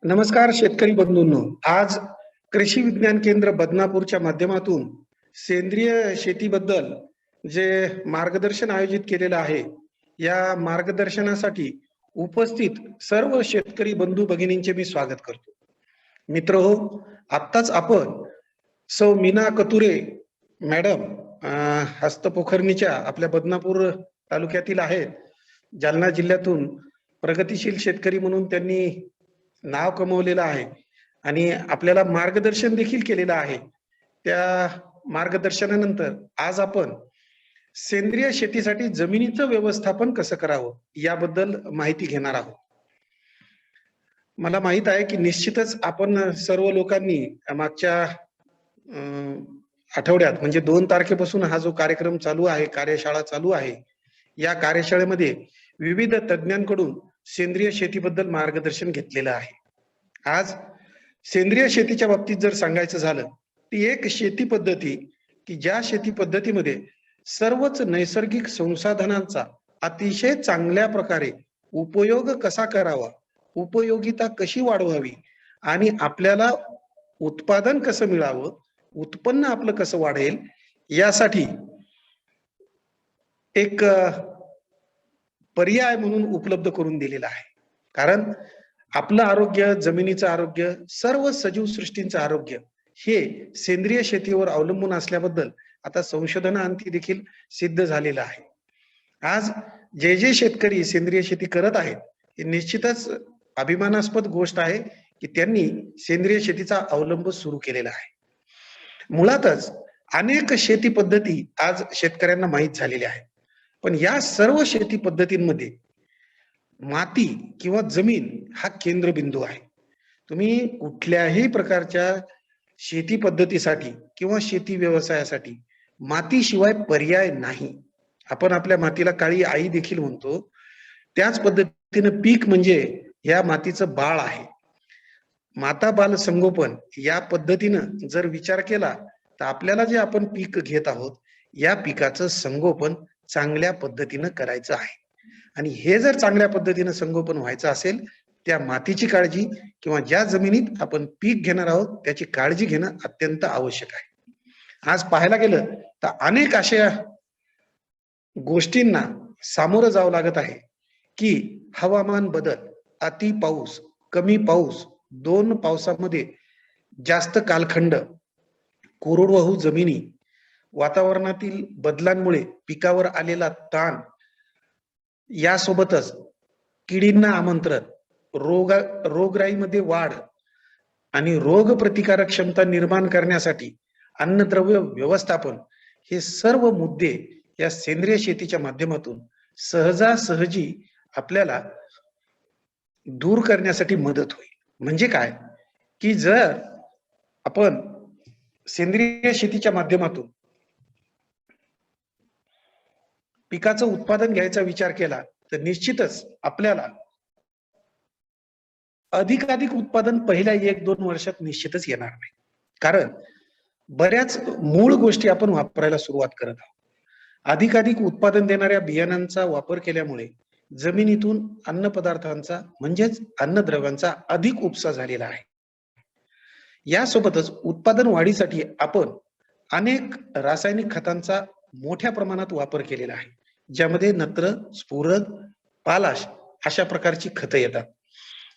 नमस्कार शेतकरी बंधूंनो. आज कृषी विज्ञान केंद्र बदनापूरच्या माध्यमातून सेंद्रिय शेतीबद्दल जे मार्गदर्शन आयोजित केलेलं आहे, या मार्गदर्शनासाठी उपस्थित सर्व शेतकरी बंधू भगिनींचे मी स्वागत करतो. मित्रहो, आत्ताच आपण सौ मीना कतुरे मॅडम अ, हस्तपोखरणीच्या आपल्या बदनापूर तालुक्यातील आहेत. जालना जिल्ह्यातून प्रगतिशील शेतकरी म्हणून त्यांनी नाव कमवलेलं आहे आणि आपल्याला मार्गदर्शन देखील केलेलं आहे. त्या मार्गदर्शनानंतर आज आपण सेंद्रिय शेतीसाठी जमिनीचं व्यवस्थापन कसं करावं याबद्दल माहिती घेणार आहोत. मला माहित आहे की निश्चितच आपण सर्व लोकांनी मागच्या आठवड्यात म्हणजे 2 तारखेपासून हा जो कार्यक्रम चालू आहे, कार्यशाळा चालू आहे. या कार्यशाळेमध्ये विविध तज्ञांकडून सेंद्रिय शेतीबद्दल मार्गदर्शन घेतलेलं आहे. आज सेंद्रिय शेतीच्या बाबतीत जर सांगायचं झालं, ती एक शेती पद्धती की ज्या शेती पद्धतीमध्ये सर्वच नैसर्गिक संसाधनांचा अतिशय चांगल्या प्रकारे उपयोग कसा करावा, उपयोगिता कशी वाढवावी आणि आपल्याला उत्पादन कसं मिळावं, उत्पन्न आपलं कसं वाढेल यासाठी एक पर्याय म्हणून उपलब्ध करून दिलेला आहे. कारण आपलं आरोग्य, जमिनीचं आरोग्य, सर्व सजीव सृष्टींचं आरोग्य हे सेंद्रिय शेतीवर अवलंबून असल्याबद्दल आता संशोधनाअंती देखील सिद्ध झालेलं आहे. आज जे शेतकरी सेंद्रिय शेती करत आहेत, हे निश्चितच अभिमानास्पद गोष्ट आहे की त्यांनी सेंद्रिय शेतीचा अवलंब सुरू केलेला आहे. मुळातच अनेक शेती पद्धती आज शेतकऱ्यांना माहीत झालेल्या आहेत. पण या सर्व शेती पद्धतींमध्ये माती किंवा जमीन हा केंद्रबिंदू आहे. तुम्ही कुठल्याही प्रकारच्या शेती पद्धतीसाठी किंवा शेती व्यवसायासाठी मातीशिवाय पर्याय नाही. आपण आपल्या मातीला काळी आई देखील म्हणतो. त्याच पद्धतीनं पीक म्हणजे या मातीचं बाळ आहे. माता बाल संगोपन या पद्धतीनं जर विचार केला तर आपल्याला जे आपण पीक घेत आहोत, या पिकाचं संगोपन चांगल्या पद्धतीनं करायचं आहे. आणि हे जर चांगल्या पद्धतीनं संगोपन व्हायचं असेल, त्या मातीची काळजी किंवा ज्या जमिनीत आपण पीक घेणार आहोत त्याची काळजी घेणं अत्यंत आवश्यक आहे. आज पाहायला गेलं तर अनेक अशा गोष्टींना सामोरं जावं लागत आहे की हवामान बदल, अति पाऊस, कमी पाऊस, 2 पावसामध्ये जास्त कालखंड, कोरडवाहू जमिनी, वातावरणातील बदलांमुळे पिकावर आलेला ताण, यासोबतच किडींना आमंत्रण, रोगराईमध्ये वाढ आणि रोग प्रतिकारक क्षमता निर्माण करण्यासाठी अन्नद्रव्य व्यवस्थापन हे सर्व मुद्दे या सेंद्रिय शेतीच्या माध्यमातून सहजासहजी आपल्याला दूर करण्यासाठी मदत होईल. म्हणजे काय की जर आपण सेंद्रिय शेतीच्या माध्यमातून पिकाचं उत्पादन घ्यायचा विचार केला तर निश्चितच आपल्याला अधिकाधिक उत्पादन पहिल्या 1-2 वर्षात निश्चितच येणार नाही. कारण बऱ्याच मूळ गोष्टी आपण वापरायला सुरुवात करत आहोत. अधिकाधिक उत्पादन देणाऱ्या बियाणांचा वापर केल्यामुळे जमिनीतून अन्नपदार्थांचा म्हणजेच अन्नद्रव्यांचा अधिक उपसा झालेला आहे. यासोबतच उत्पादन वाढीसाठी आपण अनेक रासायनिक खतांचा मोठ्या प्रमाणात वापर केलेला आहे. ज्यामध्ये नत्र, स्फुरद, पालाश अशा प्रकारची खतं येतात.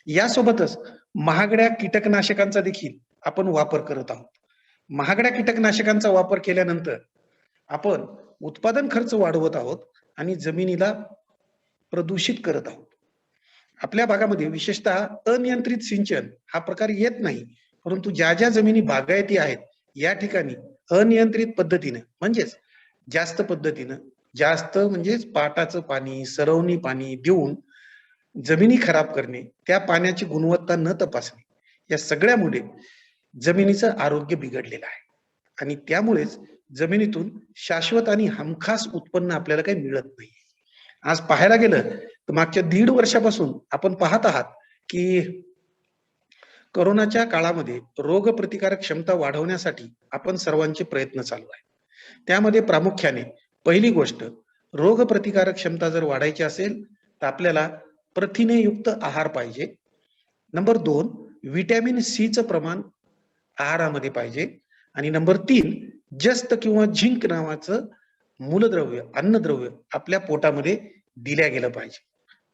यासोबतच महागड्या कीटकनाशकांचा देखील आपण वापर करत आहोत. महागड्या कीटकनाशकांचा वापर केल्यानंतर आपण उत्पादन खर्च वाढवत आहोत आणि जमिनीला प्रदूषित करत आहोत. आपल्या भागामध्ये विशेषतः अनियंत्रित सिंचन हा प्रकार येत नाही. परंतु ज्या जमिनी बागायती आहेत या ठिकाणी अनियंत्रित पद्धतीने म्हणजेच जास्त म्हणजेच पाटाचं पाणी, सरवणी पाणी देऊन जमिनी खराब करणे, त्या पाण्याची गुणवत्ता न तपासणे, या सगळ्यामुळे जमिनीचं आरोग्य बिघडलेलं आहे. आणि त्यामुळेच जमिनीतून शाश्वत आणि हमखास उत्पन्न आपल्याला काही मिळत नाही. आज पाहायला गेलं तर मागच्या 1.5 वर्षापासून आपण पाहत आहात की कोरोनाच्या काळामध्ये रोग प्रतिकारक क्षमता वाढवण्यासाठी आपण सर्वांचे प्रयत्न चालू आहे. त्यामध्ये प्रामुख्याने पहिली गोष्ट, रोग प्रतिकारक क्षमता जर वाढायची असेल तर आपल्याला प्रथिनेयुक्त आहार पाहिजे. नंबर 2, व्हिटॅमिन सीचं प्रमाण आहारामध्ये पाहिजे. आणि नंबर 3, जस्त किंवा झिंक नावाचं मूलद्रव्य, अन्नद्रव्य आपल्या पोटामध्ये दिल्या गेलं पाहिजे.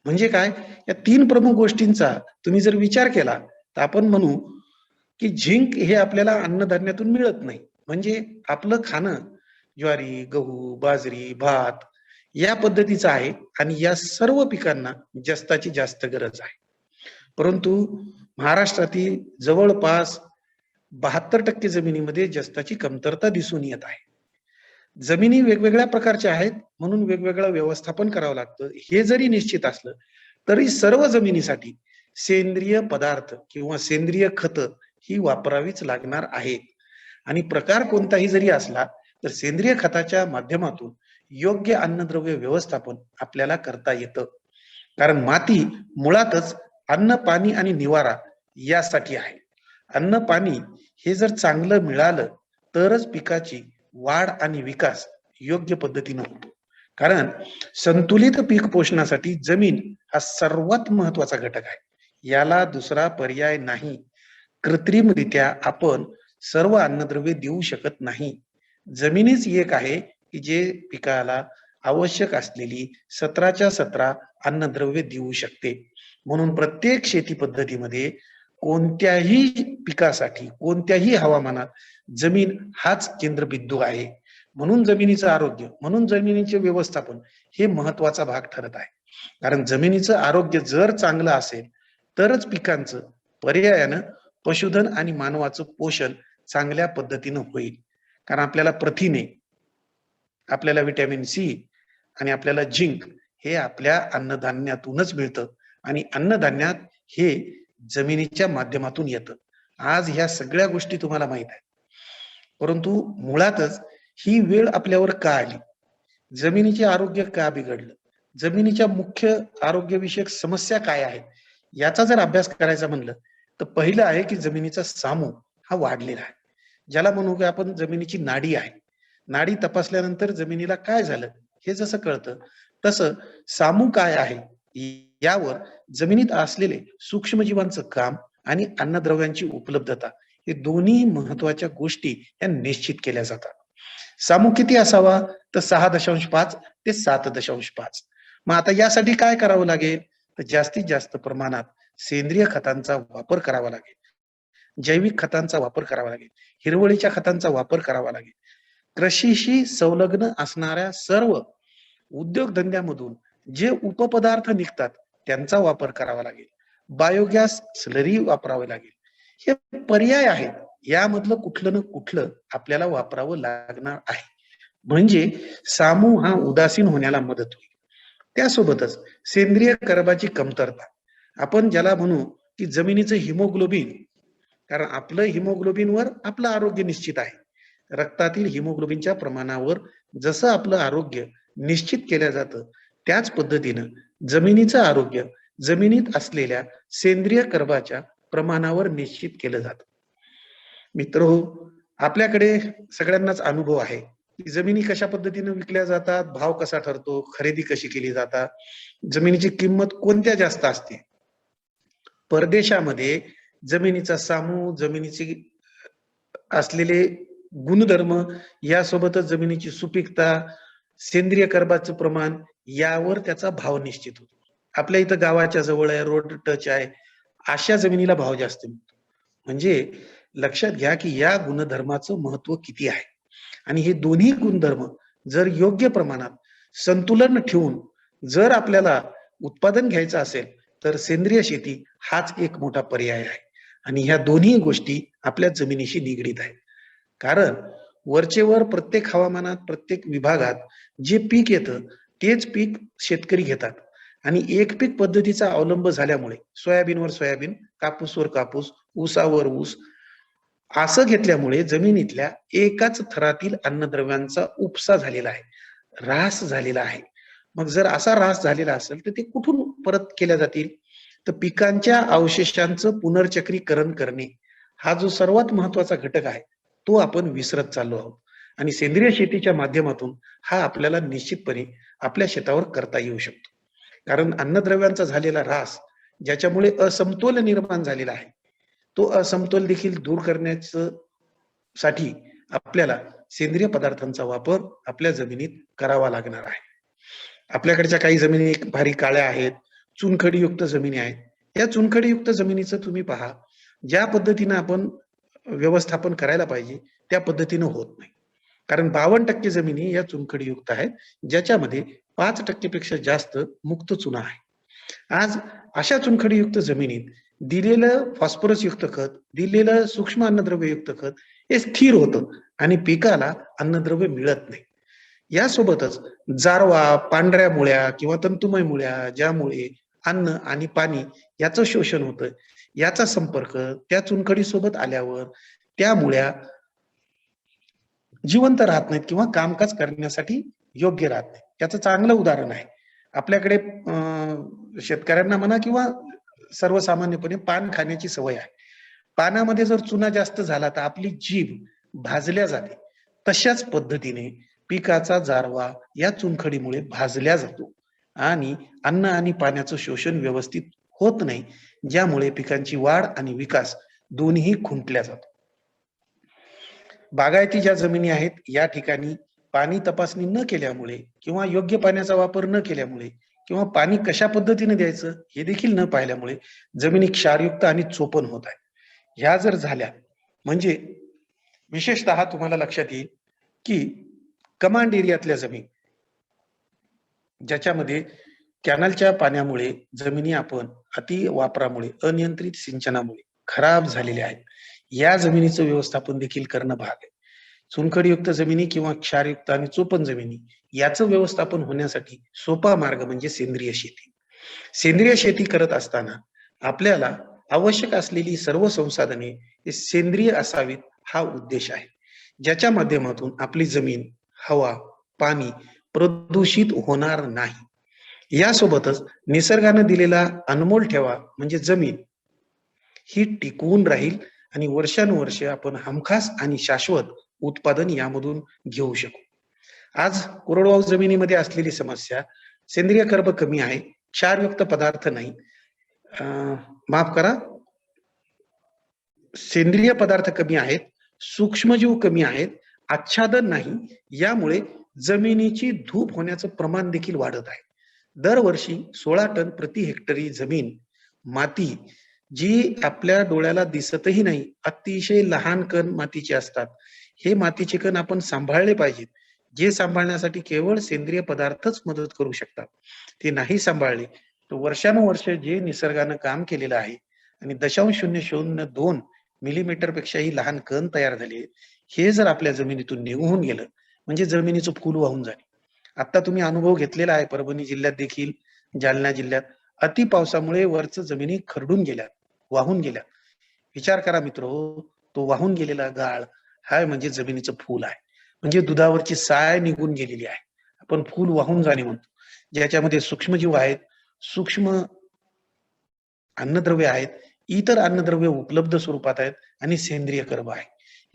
म्हणजे काय? या 3 प्रमुख गोष्टींचा तुम्ही जर विचार केला, तर आपण म्हणू की झिंक हे आपल्याला अन्नधान्यातून मिळत नाही. म्हणजे आपलं खाणं ज्वारी, गहू, बाजरी, भात या पद्धतीचं आहे आणि या सर्व पिकांना जस्ताची जास्त गरज आहे. परंतु महाराष्ट्रातील जवळपास 72% जमिनीमध्ये जस्ताची कमतरता दिसून येत आहे. जमिनी वेगवेगळ्या प्रकारच्या आहेत, म्हणून वेगवेगळं व्यवस्थापन करावं लागतं. हे जरी निश्चित असलं, तरी सर्व जमिनीसाठी सेंद्रिय पदार्थ किंवा सेंद्रिय खतं ही वापरावीच लागणार आहेत. आणि प्रकार कोणताही जरी असला, तर सेंद्रिय खताच्या माध्यमातून योग्य अन्नद्रव्य व्यवस्थापन आपल्याला करता येतं. कारण माती मुळातच अन्न, पाणी आणि निवारा यासाठी आहे. अन्न, पाणी हे जर चांगलं मिळालं, तरच पिकाची वाढ आणि विकास योग्य पद्धतीनं होतो. कारण संतुलित पीक पोषणासाठी जमीन हा सर्वात महत्वाचा घटक आहे. याला दुसरा पर्याय नाही. कृत्रिमरित्या आपण सर्व अन्नद्रव्ये देऊ शकत नाही. जमिनीच एक आहे की जे पिकाला आवश्यक असलेली 17च्या 17 अन्नद्रव्ये देऊ शकते. म्हणून प्रत्येक शेती पद्धतीमध्ये कोणत्याही पिकासाठी कोणत्याही हवामानात जमीन हाच केंद्रबिंदू आहे. म्हणून जमिनीचं आरोग्य, म्हणून जमिनीचे व्यवस्थापन हे महत्वाचा भाग ठरत आहे. कारण जमिनीचं आरोग्य जर चांगलं असेल, तरच पिकांचं, पर्यायानं पशुधन आणि मानवाचं पोषण चांगल्या पद्धतीनं होईल. कारण आपल्याला प्रथिने, आपल्याला व्हिटॅमिन सी आणि आपल्याला झिंक हे आपल्या अन्नधान्यातूनच मिळतं आणि अन्नधान्यात हे जमिनीच्या माध्यमातून येतं. आज ह्या सगळ्या गोष्टी तुम्हाला माहित आहेत. परंतु मुळातच ही वेळ आपल्यावर का आली? जमिनीचे आरोग्य का बिघडलं? जमिनीच्या मुख्य आरोग्यविषयक समस्या काय आहेत? याचा जर अभ्यास करायचा म्हणलं, तर पहिलं आहे की जमिनीचा सामू हा वाढलेला आहे. ज्याला म्हणू की आपण जमिनीची नाडी आहे. नाडी तपासल्यानंतर जमिनीला काय झालं हे जसं कळतं, तसं सामू काय आहे यावर जमिनीत असलेले सूक्ष्मजीवांचं काम आणि अन्नद्रव्यांची उपलब्धता हे दोन्ही महत्वाच्या गोष्टी या निश्चित केल्या जातात. सामू किती असावा? तर 6.5 ते 7.5. मग आता यासाठी काय करावं लागेल? तर जास्तीत जास्त प्रमाणात सेंद्रिय खतांचा वापर करावा लागेल. जैविक खतांचा वापर करावा लागेल. हिरवळीच्या खतांचा वापर करावा लागेल. कृषीशी संलग्न असणाऱ्या सर्व उद्योगधंद्यामधून जे उपपदार्थ निघतात त्यांचा वापर करावा लागेल. बायोगॅस स्लरी वापरावे लागेल. हे पर्याय आहेत. यामधलं कुठलं ना कुठलं आपल्याला वापरावं लागणार आहे. म्हणजे सामू हा उदासीन होण्याला मदत होईल. त्यासोबतच सेंद्रिय कर्बाची कमतरता, आपण ज्याला म्हणू की जमिनीचं हिमोग्लोबिन, कारण आपलं हिमोग्लोबिनवर आपलं आरोग्य निश्चित आहे. रक्तातील हिमोग्लोबिनच्या प्रमाणावर जसं आपलं आरोग्य निश्चित केलं जातं, त्याच पद्धतीनं जमिनीचं आरोग्य जमिनीत असलेल्या सेंद्रिय कर्बाच्या प्रमाणावर निश्चित केलं जातं. मित्रहो, आपल्याकडे सगळ्यांनाच अनुभव आहे की जमिनी कशा पद्धतीने विकल्या जातात, भाव कसा ठरतो, खरेदी कशी केली जातात, जमिनीची किंमत कोणत्या जास्त असते. परदेशामध्ये जमिनीचा सामू, जमिनीची असलेले गुणधर्म, यासोबतच जमिनीची सुपीकता, सेंद्रिय कर्बाचं प्रमाण यावर त्याचा भाव निश्चित होतो. आपल्या इथं गावाच्या जवळ आहे, रोड टच आहे, अशा जमिनीला भाव जास्त मिळतो. म्हणजे लक्षात घ्या की या गुणधर्माचं महत्व किती आहे. आणि हे दोन्ही गुणधर्म जर योग्य प्रमाणात संतुलन ठेवून जर आपल्याला उत्पादन घ्यायचं असेल, तर सेंद्रिय शेती हाच एक मोठा पर्याय आहे. आणि ह्या दोन्ही गोष्टी आपल्या जमिनीशी निगडीत आहेत. कारण वरचेवर प्रत्येक हवामानात, प्रत्येक विभागात जे पीक येतं, तेच पीक शेतकरी घेतात. आणि एक पीक पद्धतीचा अवलंब झाल्यामुळे सोयाबीनवर सोयाबीन, कापूसवर कापूस, ऊसावर ऊस असं घेतल्यामुळे जमिनीतल्या एकाच थरातील अन्नद्रव्यांचा उपसा झालेला आहे, ऱ्हास झालेला आहे. मग जर असा ऱ्हास झालेला असेल, तर ते कुठून परत केल्या जातील? तर पिकांच्या अवशेषांचं पुनर्चक्रीकरण करणे हा जो सर्वात महत्वाचा घटक आहे, तो आपण विसरत चाललो आहोत. आणि सेंद्रिय शेतीच्या माध्यमातून हा आपल्याला निश्चितपणे आपल्या शेतावर करता येऊ शकतो. कारण अन्नद्रव्यांचा झालेला ऱ्हास, ज्याच्यामुळे असमतोल निर्माण झालेला आहे, तो असमतोल देखील दूर करण्याचं साठी आपल्याला सेंद्रिय पदार्थांचा वापर आपल्या जमिनीत करावा लागणार आहे. आपल्याकडच्या काही जमिनी भारी काळ्या आहेत, चुनखडीयुक्त जमिनी आहेत. या चुनखडीयुक्त जमिनीचं तुम्ही पहा, ज्या पद्धतीनं आपण व्यवस्थापन करायला पाहिजे, त्या पद्धतीनं होत नाही. कारण 52% जमिनी या चुनखडीयुक्त आहेत, ज्याच्यामध्ये 5% पेक्षा जास्त मुक्त चुना आहे. आज अशा चुनखडीयुक्त जमिनीत दिलेलं फॉस्फरसयुक्त खत, दिलेलं सूक्ष्म अन्नद्रव्ययुक्त खत हे स्थिर होतं आणि पिकाला अन्नद्रव्य मिळत नाही. यासोबतच जारवा, पांढऱ्या मुळ्या किंवा तंतुमय मुळ्या ज्यामुळे अन्न आणि पाणी याचं शोषण होतं, याचा संपर्क त्या चुनखडीसोबत आल्यावर त्या मुळ्या जिवंत राहत नाहीत किंवा कामकाज करण्यासाठी योग्य राहत नाही. याचं चांगलं उदाहरण आहे. आपल्याकडे शेतकऱ्यांना म्हणा किंवा सर्वसामान्यपणे पान खाण्याची सवय आहे. पानामध्ये जर चुना जास्त झाला तर आपली जीभ भाजल्या जाते. तशाच पद्धतीने पिकाचा जारवा या चुनखडीमुळे भाजल्या जातो आणि अन्न आणि पाण्याचं शोषण व्यवस्थित होत नाही, ज्यामुळे पिकांची वाढ आणि विकास दोन्ही खुंटल्या जातो. बागायती ज्या जमिनी आहेत या ठिकाणी पाणी तपासणी न केल्यामुळे किंवा योग्य पाण्याचा वापर न केल्यामुळे किंवा पाणी कशा पद्धतीने द्यायचं हे देखील न पाहिल्यामुळे जमिनी क्षारयुक्त आणि चोपण होत आहे. ह्या जर झाल्या म्हणजे विशेषतः तुम्हाला लक्षात येईल की कमांड एरियातल्या जमीन ज्याच्यामध्ये कॅनलच्या पाण्यामुळे जमिनी आपण अति वापरामुळे अनियंत्रित सिंचनामुळे खराब झालेल्या आहेत. या जमिनीचं व्यवस्थापन देखील करणं भाग आहे. चुनखडीयुक्त जमिनी किंवा क्षारयुक्त आणि चोपण जमिनी याचं व्यवस्थापन होण्यासाठी सोपा मार्ग म्हणजे सेंद्रिय शेती. सेंद्रिय शेती करत असताना आपल्याला आवश्यक असलेली सर्व संसाधने हे सेंद्रिय असावीत हा उद्देश आहे, ज्याच्या माध्यमातून आपली जमीन, हवा, पाणी प्रदूषित होणार नाही. यासोबतच निसर्गानं दिलेला अनमोल ठेवा म्हणजे जमीन ही टिकवून राहील आणि वर्षानुवर्ष आपण हमखास आणि शाश्वत उत्पादन यामधून घेऊ शकू. आज कोरडवाहू जमिनीमध्ये असलेली समस्या सेंद्रिय कर्ब कमी आहे, क्षारयुक्त पदार्थ नाही, माफ करा, सेंद्रिय पदार्थ कमी आहेत, सूक्ष्मजीव कमी आहेत, आच्छादन नाही, यामुळे जमिनीची धूप होण्याचं प्रमाण देखील वाढत आहे. दरवर्षी 16 टन प्रति हेक्टरी जमीन माती जी आपल्या डोळ्याला दिसतही नाही, अतिशय लहान कण मातीचे असतात. हे मातीचे कण आपण सांभाळले पाहिजेत. जे सांभाळण्यासाठी केवळ सेंद्रिय पदार्थच मदत करू शकतात. ते नाही सांभाळले तर वर्षानुवर्ष जे निसर्गानं काम केलेलं आहे आणि 0.002 मिलीमीटर पेक्षाही लहान कण तयार झाले, हे जर आपल्या जमिनीतून निघून गेलं म्हणजे जमिनीचं फूल वाहून जाणे. आता तुम्ही अनुभव घेतलेला आहे परभणी जिल्ह्यात देखील, जालना जिल्ह्यात अति पावसामुळे वरच जमिनी खरडून गेल्या, वाहून गेल्या. विचार करा मित्रहो, तो वाहून गेलेला गाळ हा म्हणजे जमिनीचं फूल आहे. म्हणजे दुधावरची साय निघून गेलेली आहे. आपण फूल वाहून जाणे म्हणतो. ज्याच्यामध्ये सूक्ष्मजीव आहेत, सूक्ष्म अन्नद्रव्य आहेत, इतर अन्नद्रव्य उपलब्ध स्वरूपात आहेत आणि सेंद्रिय कर्ब आहे.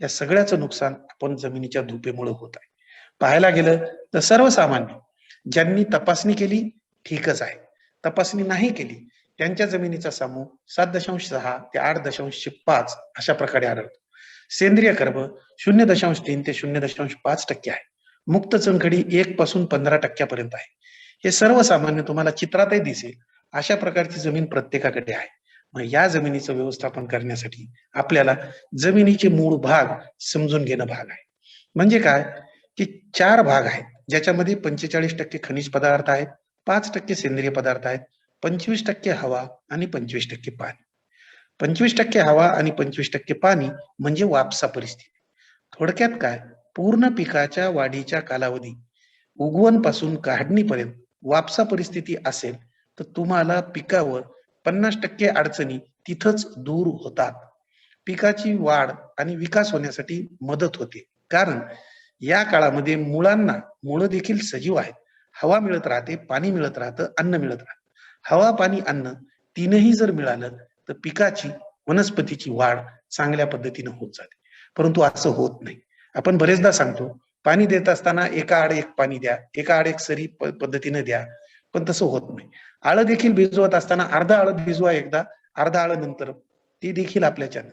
या सगळ्याचं नुकसान आपण जमिनीच्या धुपेमुळे होत आहे. पाहायला गेलं तर सर्वसामान्य ज्यांनी तपासणी केली ठीकच आहे, तपासणी नाही केली त्यांच्या जमिनीचा समूह 7.6 ते 8.5 अशा प्रकारे आढळतो. सेंद्रिय कर्ब 0.3 ते 0.5% आहे. मुक्त चुनखडी 1 पासून 15% आहे. हे सर्वसामान्य तुम्हाला चित्रातही दिसेल अशा प्रकारची जमीन प्रत्येकाकडे आहे. मग या जमिनीचं व्यवस्थापन करण्यासाठी आपल्याला जमिनीचे मूळ भाग समजून घेणं भाग आहे. म्हणजे काय की 4 भाग आहेत ज्याच्यामध्ये 45% खनिज पदार्थ आहेत, 5% सेंद्रिय पदार्थ आहेत, 25% हवा आणि 25% पाणी. 25% हवा आणि 25% पाणी म्हणजे वापसा परिस्थिती. थोडक्यात काय, पूर्ण पिकाच्या वाढीच्या कालावधी उगवण पासून काढणीपर्यंत वापसा परिस्थिती असेल तर तुम्हाला पिकावर 50% अडचणी तिथंच दूर होतात. पिकाची वाढ आणि विकास होण्यासाठी मदत होते. कारण या काळामध्ये मुळांना, मुळं देखील सजीव आहेत. हवा मिळत राहते, पाणी मिळत राहतं, अन्न मिळत राहतं. हवा, पाणी, अन्न तीनही जर मिळालं तर पिकाची, वनस्पतीची वाढ चांगल्या पद्धतीने होत जाते. परंतु असं होत नाही. आपण बरेचदा सांगतो पाणी देत असताना एका आड एक पाणी द्या, एका आड एक सरी पद्धतीने द्या, पण तसं होत नाही. आळं देखील भिजवत असताना अर्धा आळं भिजवा एकदा, अर्धा आळं नंतर ते देखील आपल्याच्यानं.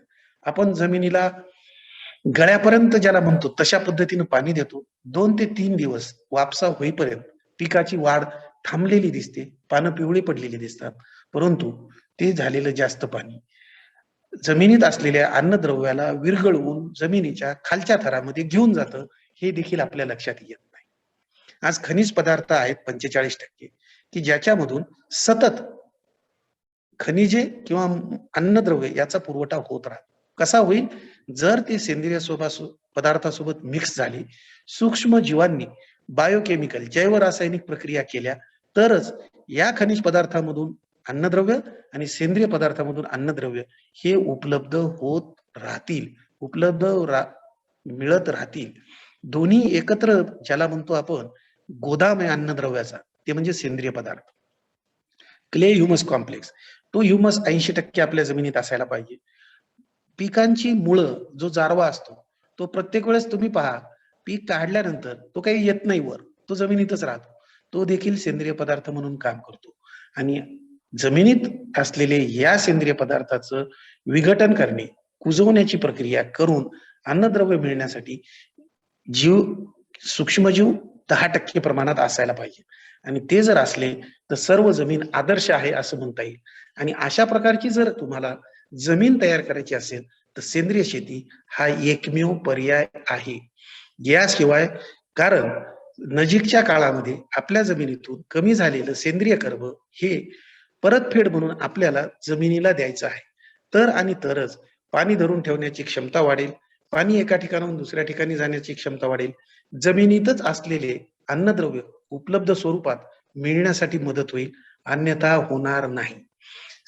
आपण जमिनीला गळ्यापर्यंत ज्याला म्हणतो तशा पद्धतीनं पाणी देतो. 2 ते 3 दिवस वापसा होईपर्यंत पिकाची वाढ थांबलेली दिसते. पानं पिवळी पडलेली दिसतात. परंतु ते झालेलं जास्त पाणी जमिनीत असलेल्या अन्नद्रव्याला विरघळवून जमिनीच्या खालच्या थरामध्ये घेऊन जातं, हे देखील आपल्या लक्षात येत नाही. आज खनिज पदार्थ आहेत 45% की ज्याच्यामधून सतत खनिजे किंवा अन्नद्रव्य याचा पुरवठा होत राहतो. कसा होईल? जर ते सेंद्रिय पदार्थासोबत मिक्स झाली, सूक्ष्म जीवांनी बायोकेमिकल जैव-रासायनिक प्रक्रिया केल्या, तरच या खनिज पदार्थामधून अन्नद्रव्य आणि सेंद्रिय पदार्थामधून अन्नद्रव्य हे उपलब्ध होत राहतील, उपलब्ध मिळत राहतील. दोन्ही एकत्र ज्याला म्हणतो आपण गोदाम आहे अन्नद्रव्याचा, ते म्हणजे सेंद्रिय पदार्थ. क्ले ह्युमस कॉम्प्लेक्स, तो ह्युमस 80% आपल्या जमिनीत असायला पाहिजे. पिकांची मुळं, जो जारवा असतो, तो प्रत्येक वेळेस तुम्ही पहा, पीक काढल्यानंतर तो काही येत नाही वर, तो जमिनीतच राहतो. तो देखील सेंद्रिय पदार्थ म्हणून काम करतो. आणि जमिनीत असलेले या सेंद्रिय पदार्थाचं विघटन करणे, कुजवण्याची प्रक्रिया करून अन्नद्रव्य मिळण्यासाठी जीव, सूक्ष्मजीव 10% प्रमाणात असायला पाहिजे. आणि ते जर असले तर सर्व जमीन आदर्श आहे असं म्हणता येईल. आणि अशा प्रकारची जर तुम्हाला जमीन तयार करायची असेल तर सेंद्रिय शेती हा एकमेव पर्याय आहे. याशिवाय, कारण नजीकच्या काळामध्ये आपल्या जमिनीतून कमी झालेलं सेंद्रिय कर्ब हे परतफेड म्हणून आपल्याला जमिनीला द्यायचं आहे. तर आणि तरच पाणी धरून ठेवण्याची क्षमता वाढेल, पाणी एका ठिकाणाहून दुसऱ्या ठिकाणी जाण्याची क्षमता वाढेल, जमिनीतच असलेले अन्नद्रव्य उपलब्ध स्वरूपात मिळण्यासाठी मदत होईल, अन्यथा होणार नाही.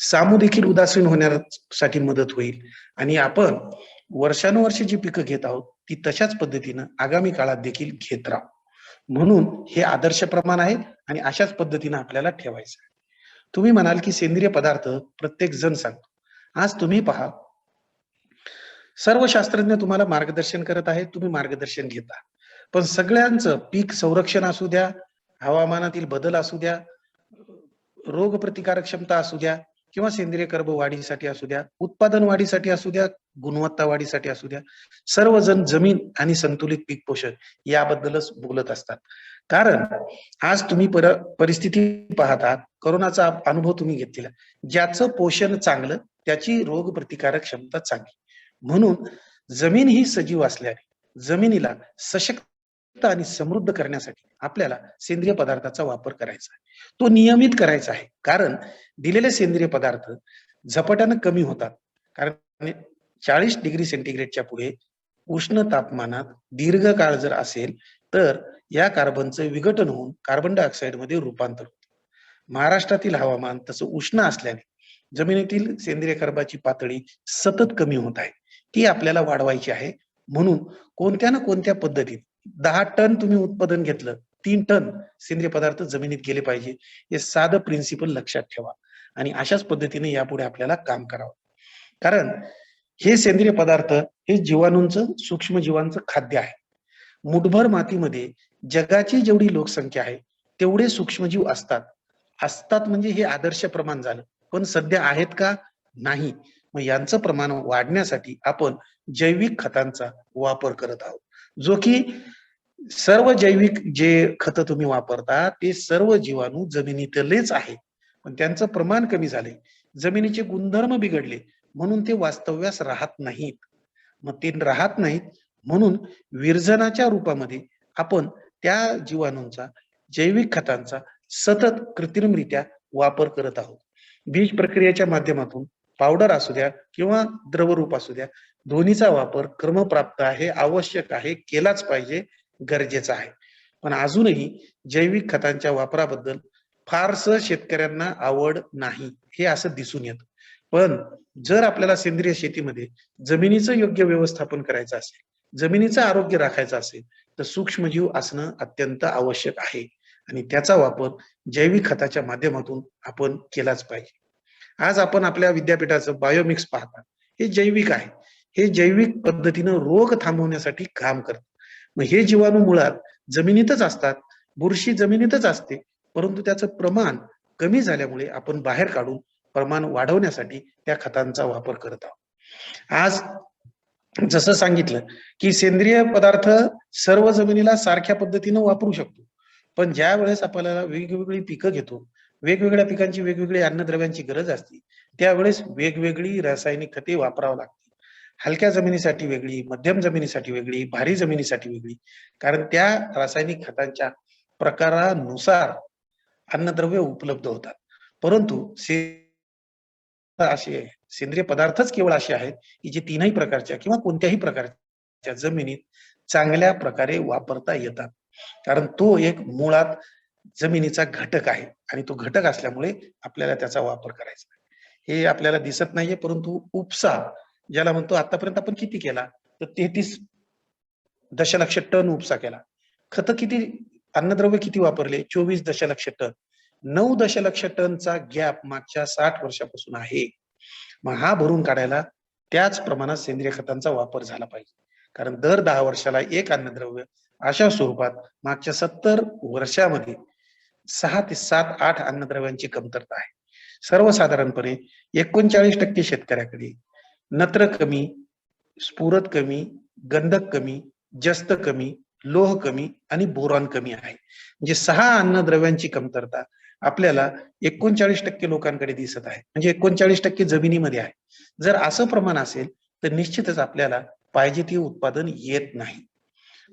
सामू देखील उदासीन होण्यासाठी मदत होईल. आणि आपण वर्षानुवर्षे जी पिकं घेत आहोत ती तशाच पद्धतीनं आगामी काळात देखील घेत राहू. म्हणून हे आदर्श प्रमाण आहे आणि अशाच पद्धतीनं आपल्याला ठेवायचं आहे. तुम्ही म्हणाल की सेंद्रिय पदार्थ प्रत्येक जण सांगतो. आज तुम्ही पहा, सर्व शास्त्रज्ञ तुम्हाला मार्गदर्शन करत आहेत, तुम्ही मार्गदर्शन घेता. पण सगळ्यांचं पीक संरक्षण असू द्या, हवामानातील बदल असू द्या, रोग प्रतिकारक क्षमता असू द्या, किंवा सेंद्रिय कर्ब वाढीसाठी असू द्या, उत्पादन वाढीसाठी असू द्या, गुणवत्ता वाढीसाठी असू द्या, सर्वजण जमीन आणि संतुलित पीक पोषण याबद्दलच बोलत असतात. कारण आज तुम्ही परिस्थिती पाहता, कोरोनाचा अनुभव तुम्ही घेतलेला, ज्याचं पोषण चांगलं त्याची रोग प्रतिकारक क्षमता चांगली. म्हणून जमीन ही सजीव असल्याने जमिनीला सशक्त आणि समृद्ध करण्यासाठी आपल्याला सेंद्रिय पदार्थाचा वापर करायचा आहे. तो नियमित करायचा आहे. कारण दिलेले सेंद्रिय पदार्थ झपाट्यानं कमी होतात. कारण 40 डिग्री सेंटीग्रेडच्या पुढे उष्ण तापमानात दीर्घकाळ जर असेल तर या कार्बनचं विघटन होऊन कार्बन डायऑक्साईड मध्ये रूपांतर होतं. महाराष्ट्रातील हवामान तसं उष्ण असल्याने जमिनीतील सेंद्रिय कर्बाची पातळी सतत कमी होत आहे. ती आपल्याला वाढवायची आहे. म्हणून कोणत्या ना कोणत्या पद्धतीत 10 टन तुम्ही उत्पादन घेतलं, 3 टन सेंद्रिय पदार्थ जमिनीत गेले पाहिजे. हे साधं प्रिन्सिपल लक्षात ठेवा आणि अशाच पद्धतीने यापुढे आपल्याला काम करावं. कारण हे सेंद्रिय पदार्थ हे जीवाणूंचं, सूक्ष्म जीवांचं खाद्य आहे. मुठभर मातीमध्ये जगाची जेवढी लोकसंख्या आहे तेवढे सूक्ष्मजीव असतात. असतात म्हणजे हे आदर्श प्रमाण झालं. पण सध्या आहेत का? नाही. मग यांचं प्रमाण वाढण्यासाठी आपण जैविक खतांचा वापर करत आहोत. जो की सर्व जैविक जे खतं तुम्ही वापरता ते सर्व जीवाणू जमिनीतलेच आहे. पण त्यांचं प्रमाण कमी झाले, जमिनीचे गुणधर्म बिघडले, म्हणून ते वास्तव्यास राहत नाहीत. मग ते राहत नाहीत म्हणून विरजनाच्या रूपामध्ये आपण त्या जीवाणूंचा, जैविक खतांचा सतत कृत्रिमरित्या वापर करत आहोत. बीज प्रक्रियेच्या माध्यमातून पावडर असू द्या किंवा द्रवरूप असू द्या, दोन्हीचा वापर क्रमप्राप्त आहे, आवश्यक आहे, केलाच पाहिजे, गरजेचा आहे. पण अजूनही जैविक खतांच्या वापराबद्दल फारसं शेतकऱ्यांना आवड नाही, हे असं दिसून येतं. पण जर आपल्याला सेंद्रिय शेतीमध्ये जमिनीचं योग्य व्यवस्थापन करायचं असेल, जमिनीचं आरोग्य राखायचं असेल तर सूक्ष्मजीव असणं अत्यंत आवश्यक आहे आणि त्याचा वापर जैविक खताच्या माध्यमातून आपण केलाच पाहिजे. आज आपण आपल्या विद्यापीठाचं बायोमिक्स पाहता, हे जैविक आहे. हे जैविक पद्धतीनं रोग थांबवण्यासाठी काम करतं. मग हे जीवाणू मुळात जमिनीतच असतात, बुरशी जमिनीतच असते, परंतु त्याचं प्रमाण कमी झाल्यामुळे आपण बाहेर काढून प्रमाण वाढवण्यासाठी त्या खतांचा वापर करत आहोत. आज जसं सांगितलं की सेंद्रिय पदार्थ सर्व जमिनीला सारख्या पद्धतीनं वापरू शकतो, पण ज्या वेळेस आपल्याला वेगवेगळी पिकं घेतो, वेगवेगळ्या पिकांची वेगवेगळी अन्नद्रव्यांची गरज असते, त्यावेळेस वेगवेगळी रासायनिक खते वापरावं लागते. हलक्या जमिनीसाठी वेगळी, मध्यम जमिनीसाठी वेगळी, भारी जमिनीसाठी वेगळी, कारण त्या रासायनिक खतांच्या प्रकारानुसार अन्नद्रव्य उपलब्ध होतात. परंतु असे सेंद्रिय पदार्थच केवळ असे आहेत की जे तीनही प्रकारच्या किंवा कोणत्याही प्रकारच्या जमिनीत चांगल्या प्रकारे वापरता येतात. कारण तो एक मुळात जमिनीचा घटक आहे आणि तो घटक असल्यामुळे आपल्याला त्याचा वापर करायचा आहे. हे आपल्याला दिसत नाहीये, परंतु उपसा ज्याला म्हणतो, आतापर्यंत आपण किती केला? तर 33 दशलक्ष टन उपसा केला. खतं किती, अन्नद्रव्य किती वापरले? 24 दशलक्ष टन. 9 दशलक्ष टनचा गॅप मागच्या 60 वर्षापासून आहे. मग हा भरून काढायला त्याच प्रमाणात सेंद्रिय खतांचा वापर झाला पाहिजे. कारण दर 10 वर्षाला एक अन्नद्रव्य अशा स्वरूपात मागच्या 70 वर्षामध्ये 6 ते 7, 8 अन्नद्रव्यांची कमतरता आहे. सर्वसाधारणपणे 39% शेतकऱ्याकडे नत्र कमी, स्फुरद कमी, गंधक कमी, जस्त कमी, लोह कमी आणि बोरॉन कमी आहे. म्हणजे 6 अन्नद्रव्यांची कमतरता आपल्याला 39% लोकांकडे दिसत आहे. म्हणजे 39% जमिनीमध्ये आहे. जर असं प्रमाण असेल तर निश्चितच आपल्याला पाहिजे ते उत्पादन येत नाही.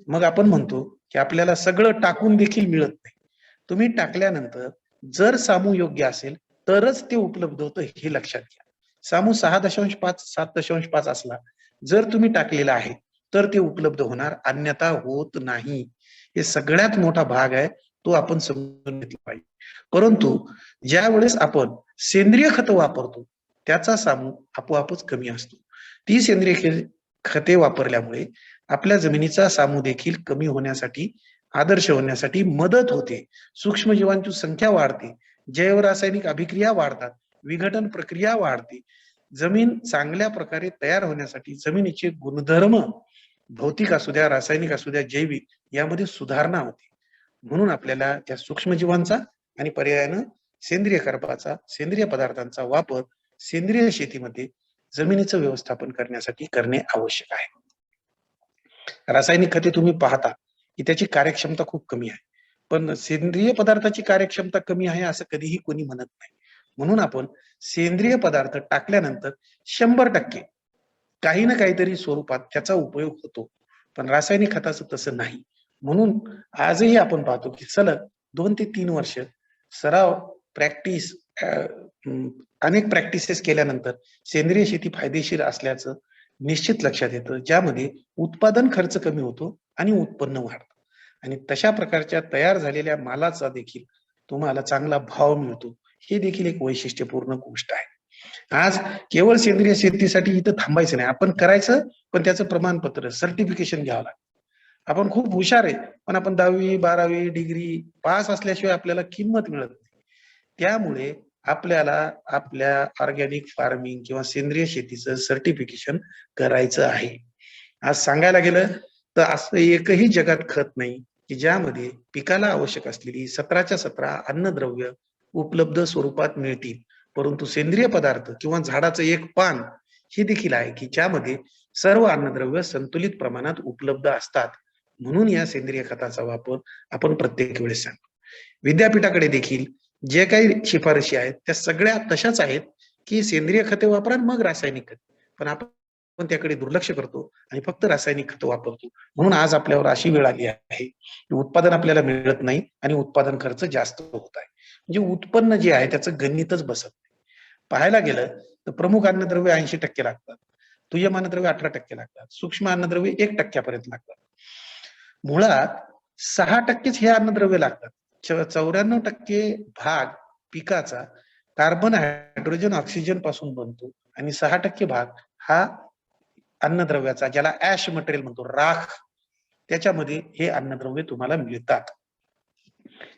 मग आपण म्हणतो की आपल्याला सगळं टाकून देखील मिळत नाही. तुम्ही टाकल्यानंतर जर सामू योग्य असेल तरच ते उपलब्ध होतं, हे लक्षात घ्या. सामू 6.5, 7.5 असला जर तुम्ही टाकलेला आहे तर ते उपलब्ध होणार, अन्यथा होत नाही. हे सगळ्यात मोठा भाग आहे, तो आपण समजून घेतला पाहिजे. परंतु ज्या वेळेस आपण सेंद्रिय खत वापरतो त्याचा सामू आपोआपच कमी असतो. ती सेंद्रिय खते वापरल्यामुळे आपल्या जमिनीचा सामू देखील कमी होण्यासाठी, आदर्श होण्यासाठी मदत होते. सूक्ष्मजीवांची संख्या वाढते, जैव रासायनिक अभिक्रिया वाढतात, विघटन प्रक्रिया वाढते. जमीन चांगल्या प्रकारे तयार होण्यासाठी जमिनीचे गुणधर्म भौतिक असू द्या, रासायनिक असू द्या, जैविक, यामध्ये सुधारणा होते. म्हणून आपल्याला त्या सूक्ष्मजीवांचा आणि पर्यायानं सेंद्रिय खताचा, सेंद्रिय पदार्थांचा वापर सेंद्रिय शेतीमध्ये जमिनीचं व्यवस्थापन करण्यासाठी करणे आवश्यक आहे. रासायनिक खते तुम्ही पाहता की त्याची कार्यक्षमता खूप कमी आहे, पण सेंद्रिय पदार्थाची कार्यक्षमता कमी आहे असं कधीही कोणी म्हणत नाही. म्हणून आपण सेंद्रिय पदार्थ टाकल्यानंतर 100% काही ना काहीतरी स्वरूपात त्याचा उपयोग होतो, पण रासायनिक खताचं तसं नाही. म्हणून आजही आपण पाहतो की सलग 2 ते 3 वर्ष सराव, प्रॅक्टिस, अनेक प्रॅक्टिसेस केल्यानंतर सेंद्रिय शेती फायदेशीर असल्याचं निश्चित लक्षात येतं, ज्यामध्ये उत्पादन खर्च कमी होतो आणि उत्पन्न वाढतं आणि तशा प्रकारच्या तयार झालेल्या मालाचा देखील तुम्हाला चांगला भाव मिळतो. हे देखील एक वैशिष्ट्यपूर्ण गोष्ट आहे. आज केवळ सेंद्रिय शेतीसाठी इथं थांबायचं नाही, आपण करायचं, पण त्याचं प्रमाणपत्र, सर्टिफिकेशन घ्यावं लागतं. आपण खूप हुशार आहे, पण आपण 10वी 12वी डिग्री पास असल्याशिवाय आपल्याला किंमत मिळत नाही. त्यामुळे आपल्याला आपल्या ऑर्गॅनिक फार्मिंग किंवा सेंद्रिय शेतीचं सर्टिफिकेशन करायचं आहे. आज सांगायला गेलं तर असं एकही जगात खत नाही की ज्यामध्ये पिकाला आवश्यक असलेली 17च्या 17 अन्नद्रव्य उपलब्ध स्वरूपात मिळतील. परंतु सेंद्रिय पदार्थ किंवा झाडाचं एक पान हे देखील आहे की ज्यामध्ये सर्व अन्नद्रव्य संतुलित प्रमाणात उपलब्ध असतात. म्हणून या सेंद्रिय खताचा वापर आपण प्रत्येक वेळेस सांगतो. विद्यापीठाकडे देखील जे काही शिफारशी आहेत त्या सगळ्या तशाच आहेत की सेंद्रिय खते वापरा मग रासायनिक खत. पण आपण त्याकडे दुर्लक्ष करतो आणि फक्त रासायनिक खत वापरतो. म्हणून आज आपल्यावर अशी वेळ आली आहे की उत्पादन आपल्याला मिळत नाही आणि उत्पादन खर्च जास्त होत आहे. म्हणजे उत्पन्न जे आहे त्याचं गणितच बसत नाही. पाहायला गेलं तर प्रमुख अन्नद्रव्य 80% लागतात, दुय्यम अन्नद्रव्य 18% लागतात, सूक्ष्म अन्नद्रव्य 1% पर्यंत लागतात. मुळात 6%च हे अन्नद्रव्य लागतात. 94% भाग पिकाचा कार्बन, हायड्रोजन, ऑक्सिजन पासून बनतो आणि 6% भाग हा अन्नद्रव्याचा, ज्याला ऍश मटेरियल म्हणतो, राख, त्याच्यामध्ये हे अन्नद्रव्य तुम्हाला मिळतात.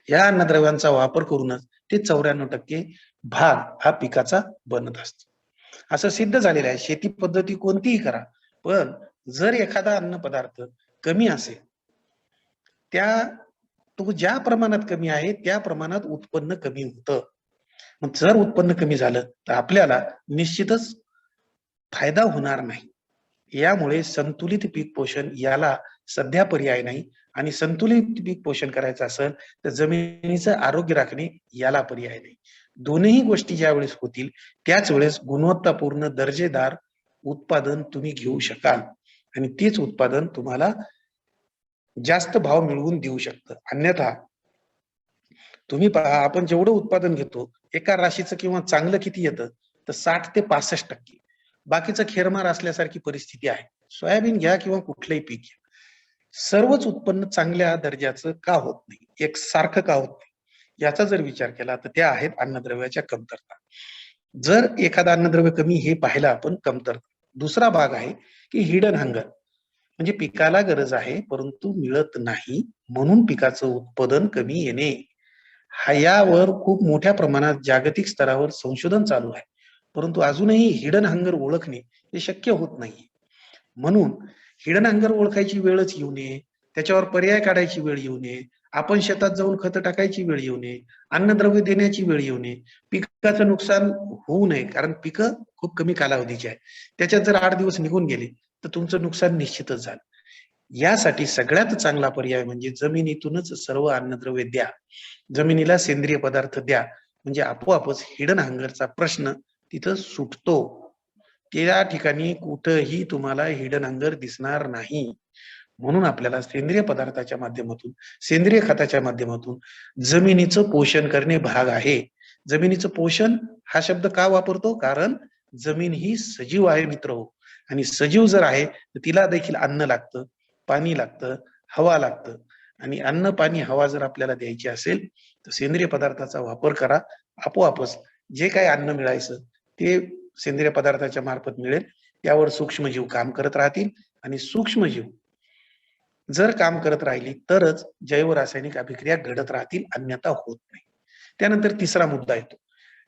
या अन्नद्रव्यांचा वापर करूनच ते 94% भाग हा पिकाचा बनत असतो. असं सिद्ध झालेलं आहे. शेती पद्धती कोणतीही करा, पण जर एखादा अन्न पदार्थ कमी असेल, तो ज्या प्रमाणात कमी आहे त्या प्रमाणात उत्पन्न कमी होतं. मग जर उत्पन्न कमी झालं तर आपल्याला निश्चितच फायदा होणार नाही. यामुळे संतुलित पीक पोषण याला सध्या पर्याय नाही आणि संतुलित पीक पोषण करायचं असेल तर जमिनीचं आरोग्य राखणे याला पर्याय नाही. दोन्ही गोष्टी ज्यावेळेस होतील त्याच वेळेस गुणवत्तापूर्ण दर्जेदार उत्पादन तुम्ही घेऊ शकाल आणि तेच उत्पादन तुम्हाला जास्त भाव मिळवून देऊ शकतं. अन्यथा तुम्ही पहा आपण जेवढं उत्पादन घेतो एका राशीचं किंवा चांगलं किती येतं तर 60 ते 65%. बाकीचं खेरमार असल्यासारखी परिस्थिती आहे. सोयाबीन घ्या किंवा कुठलंही पीक घ्या. सर्वच उत्पन्न चांगल्या दर्जाचं का होत नाही? एकसारखं का होत नाही? याचा जर विचार केला तर त्या आहेत अन्नद्रव्याच्या कमतरता. जर एखादा अन्नद्रव्य कमी हे पाहिलं आपण कमतरता. दुसरा भाग आहे की हिडन हंगर. म्हणजे पिकाला गरज आहे परंतु मिळत नाही म्हणून पिकाचं उत्पादन कमी येणे. यावर खूप मोठ्या प्रमाणात जागतिक स्तरावर संशोधन चालू आहे. परंतु अजूनही हिडन हंगर ओळखणे हे शक्य होत नाहीये. म्हणून हिडन हंगर ओळखायची वेळच येऊ नये, त्याच्यावर पर्याय काढायची वेळ येऊ नये, आपण शेतात जाऊन खतं टाकायची वेळ येऊ नये, अन्नद्रव्य देण्याची वेळ येऊ नये, पिकाचं नुकसान होऊ नये कारण पिकं खूप कमी कालावधीची आहे. त्याच्यात जर 8 दिवस निघून गेले तर तुमचं नुकसान निश्चितच झालं. यासाठी सगळ्यात चांगला पर्याय म्हणजे जमिनीतूनच सर्व अन्नद्रव्य द्या. जमिनीला सेंद्रिय पदार्थ द्या. म्हणजे आपोआपच हिडन हंगरचा प्रश्न तिथं सुटतो. त्या ठिकाणी कुठंही तुम्हाला हिडन हंगर दिसणार नाही. म्हणून आपल्याला सेंद्रिय पदार्थाच्या माध्यमातून, सेंद्रिय खताच्या माध्यमातून जमिनीचं पोषण करणे भाग आहे. जमिनीचं पोषण हा शब्द का वापरतो? कारण जमीन ही सजीव आहे मित्रहो आणि सजीव जर आहे तर तिला देखील अन्न लागतं, पाणी लागतं, हवा लागतं आणि अन्न, पाणी, हवा जर आपल्याला द्यायची असेल तर सेंद्रिय पदार्थाचा वापर करा. आपोआपच जे काही अन्न मिळायचं ते सेंद्रिय पदार्थाच्या मार्फत मिळेल. त्यावर सूक्ष्मजीव काम करत राहतील आणि सूक्ष्मजीव जर काम करत राहिली तरच जैव रासायनिक अभिक्रिया घडत राहतील, अन्यथा होत नाही. त्यानंतर तिसरा मुद्दा येतो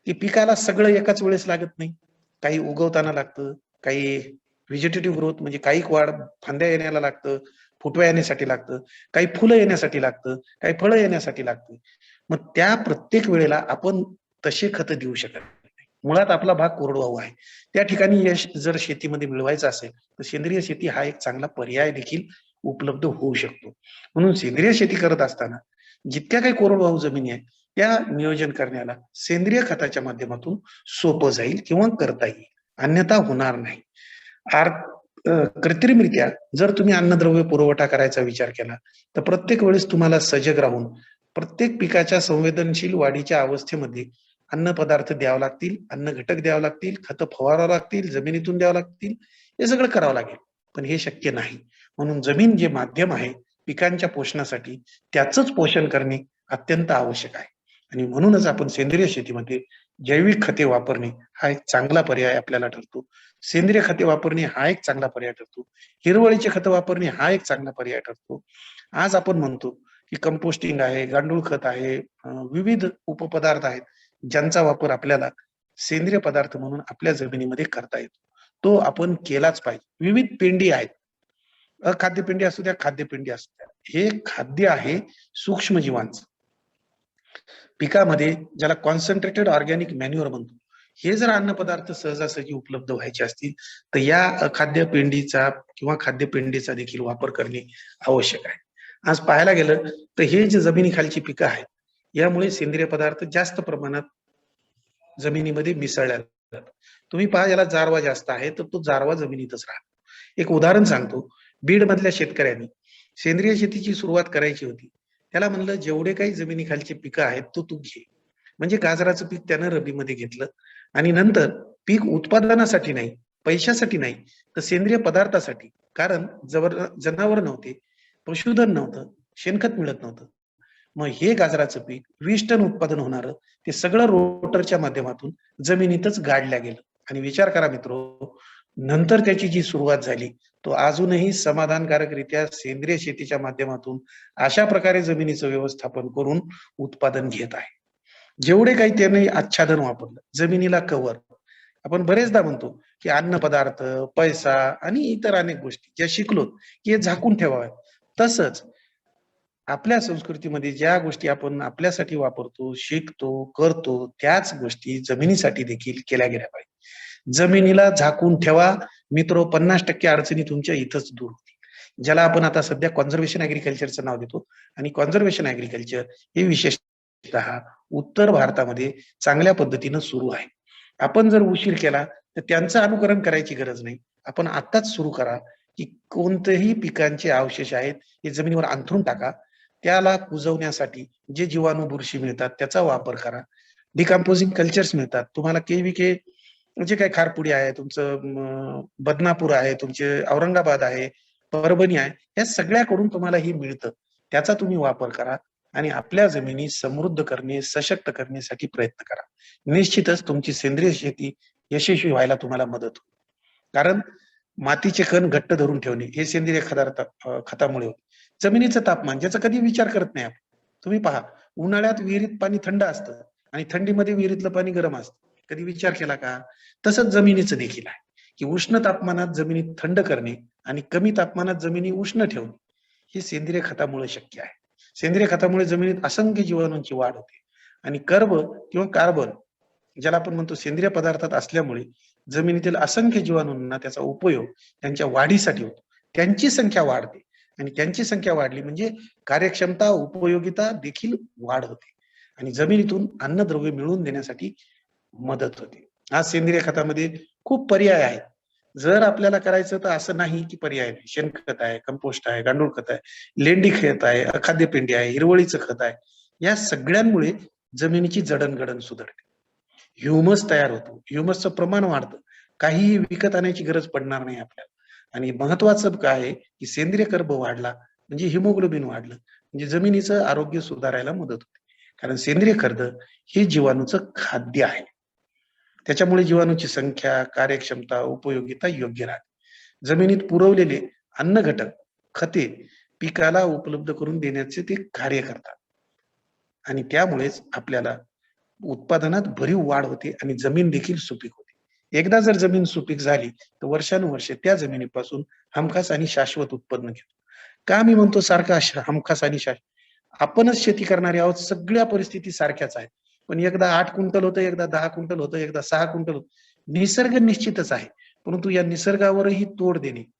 की पिकाला सगळं एकाच वेळेस लागत नाही. काही उगवताना लागतं, काही व्हेजिटेटिव्ह ग्रोथ म्हणजे काही वाढ फांद्या येण्याला लागतं, फुटव्या येण्यासाठी लागतं, काही फुलं येण्यासाठी लागतं, काही फळं येण्यासाठी लागतं. मग त्या प्रत्येक वेळेला आपण तसे खतं देऊ शकत नाही. मुळात आपला भाग कोरडवाहू आहे. त्या ठिकाणी यश जर शेतीमध्ये मिळवायचं असेल तर सेंद्रिय शेती हा एक चांगला पर्याय देखील उपलब्ध होऊ शकतो. म्हणून सेंद्रिय शेती करत असताना जितक्या काही कोरडवाहू जमिनी आहेत त्या नियोजन करण्याला सेंद्रिय खताच्या माध्यमातून सोपं जाईल किंवा करता येईल. अन्यथा होणार नाही. कृत्रिमरित्या जर तुम्ही अन्नद्रव्य पुरवठा करायचा विचार केला तर प्रत्येक वेळेस तुम्हाला सजग राहून प्रत्येक पिकाच्या संवेदनशील वाढीच्या अवस्थेमध्ये अन्न पदार्थ द्यावे लागतील, अन्न घटक द्यावे लागतील, खतं फवारावं लागतील, जमिनीतून द्यावं लागतील, हे सगळं करावं लागेल. पण हे शक्य नाही. म्हणून जमीन जे माध्यम आहे पिकांच्या पोषणासाठी त्याचंच पोषण करणे अत्यंत आवश्यक आहे. आणि म्हणूनच आपण सेंद्रिय शेतीमध्ये जैविक खते वापरणे हा एक चांगला पर्याय आपल्याला ठरतो. सेंद्रिय खते वापरणे हा एक चांगला पर्याय ठरतो. हिरवळीचे खतं वापरणे हा एक चांगला पर्याय ठरतो. आज आपण म्हणतो की कंपोस्टिंग आहे, गांडूळ खत आहे, विविध उपपदार्थ आहेत ज्यांचा वापर आपल्याला सेंद्रिय पदार्थ म्हणून आपल्या जमिनीमध्ये करता येतो. तो आपण केलाच पाहिजे. विविध पेंडी आहेत. अखाद्य पेंडी असू द्या, खाद्य पेंडी असू द्या. हे खाद्य आहे सूक्ष्मजीवांचं. पिकामध्ये ज्याला कॉन्सन्ट्रेटेड ऑर्गॅनिक मॅन्युअर म्हणतो. हे जर अन्नपदार्थ सहजासहजी उपलब्ध व्हायचे असतील तर या अखाद्य पेंडीचा किंवा खाद्य पेंडीचा देखील वापर करणे आवश्यक आहे. आज पाहायला गेलं तर हे जे जमिनीखालची पिकं आहेत यामुळे सेंद्रिय पदार्थ जास्त प्रमाणात जमिनीमध्ये मिसळल्या जातात. तुम्ही पहा याला जारवा जास्त आहे तर तो जारवा जमिनीतच राहतो. एक उदाहरण सांगतो. बीड मधल्या शेतकऱ्यांनी सेंद्रिय शेतीची सुरुवात करायची होती. त्याला म्हणलं जेवढे काही जमिनीखालची पिकं आहेत तो तू घे. म्हणजे गाजराचं पीक त्यानं रब्बीमध्ये घेतलं आणि नंतर पीक उत्पादनासाठी नाही, पैशासाठी नाही, तर सेंद्रिय पदार्थासाठी. कारण जनावर नव्हते, पशुधन नव्हतं, शेणखत मिळत नव्हतं. मग हे गाजराचं पीक 20 टन उत्पादन होणारं ते सगळं रोटरच्या माध्यमातून जमिनीतच गाडल्या गेलं. आणि विचार करा मित्रो, नंतर त्याची जी सुरुवात झाली तो अजूनही समाधानकारकरित्या सेंद्रिय शेतीच्या माध्यमातून अशा प्रकारे जमिनीचं व्यवस्थापन करून उत्पादन घेत आहे. जेवढे काही त्याने आच्छादन वापरलं, जमिनीला कव्हर. आपण बरेचदा म्हणतो की अन्न पदार्थ, पैसा आणि इतर अनेक गोष्टी ज्या शिकलो की हे झाकून ठेवाव्यात. तसंच आपल्या संस्कृतीमध्ये ज्या गोष्टी आपण आपल्यासाठी वापरतो, शिकतो, करतो, त्याच गोष्टी जमिनीसाठी देखील केल्या गेल्या पाहिजे. जमिनीला झाकून ठेवा, मित्रो 50% अडचणी तुमच्या इथंच दूर होतील. ज्याला आपण आता सध्या कन्झर्वेशन ॲग्रीकल्चरचं नाव देतो आणि कन्झर्वेशन ॲग्रीकल्चर हे विशेषतः उत्तर भारतामध्ये चांगल्या पद्धतीनं सुरू आहे. आपण जर उशीर केला, तर त्यांचं अनुकरण करायची गरज नाही. आपण आत्ताच सुरू करा, की कोणत्याही पिकांचे अवशेष आहेत, हे जमिनीवर अंथरून टाका. त्याला कुजवण्यासाठी जे जीवाणू, बुरशी मिळतात त्याचा वापर करा. डिकंपोजिंग कल्चर्स मिळतात. तुम्हाला के-व्ही-के जे काही खारपुडी आहे, तुमचं बदनापूर आहे, तुमचे औरंगाबाद आहे, परभणी आहे, या सगळ्याकडून तुम्हाला हे मिळतं. त्याचा तुम्ही वापर करा आणि आपल्या जमिनी समृद्ध करणे, सशक्त करण्यासाठी प्रयत्न करा. निश्चितच तुमची सेंद्रिय शेती यशस्वी व्हायला तुम्हाला मदत होईल. कारण मातीचे कण घट्ट धरून ठेवणे हे सेंद्रिय खतामुळे होते. जमिनीचं तापमान ज्याचा कधी विचार करत नाही आपण. तुम्ही पहा, उन्हाळ्यात विहिरीत पाणी थंड असतं आणि थंडीमध्ये विहिरीतलं पाणी गरम असतं. कधी विचार केला का? तसंच जमिनीचं देखील आहे, की उष्ण तापमानात जमिनी थंड करणे आणि कमी तापमानात जमिनी उष्ण ठेवणे, हे सेंद्रिय खतामुळे शक्य आहे. सेंद्रिय खतामुळे जमिनीत असंख्य जीवाणूंची वाढ होते आणि कर्ब किंवा कार्बन ज्याला आपण म्हणतो सेंद्रिय पदार्थात असल्यामुळे जमिनीतील असंख्य जीवाणूंना त्याचा उपयोग त्यांच्या वाढीसाठी होतो. त्यांची संख्या वाढते आणि त्यांची संख्या वाढली म्हणजे कार्यक्षमता, उपयोगिता देखील वाढ होते आणि जमिनीतून अन्नद्रव्य मिळवून देण्यासाठी मदत होते. आज सेंद्रिय खतामध्ये खूप पर्याय आहेत. जर आपल्याला करायचं तर असं नाही की पर्याय नाही. शेणखत आहे, कंपोस्ट आहे, गांडूळ खत आहे, लेंडी खत आहे, अखाद्य पेंडी आहे, हिरवळीचं खत आहे. या सगळ्यांमुळे जमिनीची जडणघडण सुधारते. ह्युमस तयार होतो. ह्युमसचं प्रमाण वाढतं. काहीही विकत आणायची गरज पडणार नाही आपल्याला. आणि महत्वाचं काय आहे, की सेंद्रिय कर्ब वाढला म्हणजे हिमोग्लोबिन वाढलं, म्हणजे जमिनीचं आरोग्य सुधारायला मदत होते. कारण सेंद्रिय खत हे जीवाणूचं खाद्य आहे. त्याच्यामुळे जीवाणूची संख्या, कार्यक्षमता, उपयोगिता योग्य राहते. जमिनीत पुरवलेले अन्न घटक, खते पिकाला उपलब्ध करून देण्याचे ते कार्य करतात आणि त्यामुळेच आपल्याला उत्पादनात भरीव वाढ होते आणि जमीन देखील सुपीक होते. एकदा जर जमीन सुपीक झाली, तर वर्षानुवर्षे त्या जमिनीपासून हमखास आणि शाश्वत उत्पन्न घेतो. का मी म्हणतो सारखं हमखास आणि आपणच शेती करणारे आहोत, सगळ्या परिस्थिती सारख्याच आहेत. पण एकदा 8 क्विंटल होतं, एकदा 10 क्विंटल होतं, एकदा 6 क्विंटल होतं. निसर्ग निश्चितच आहे. परंतु या निसर्गावरही तोड देणे,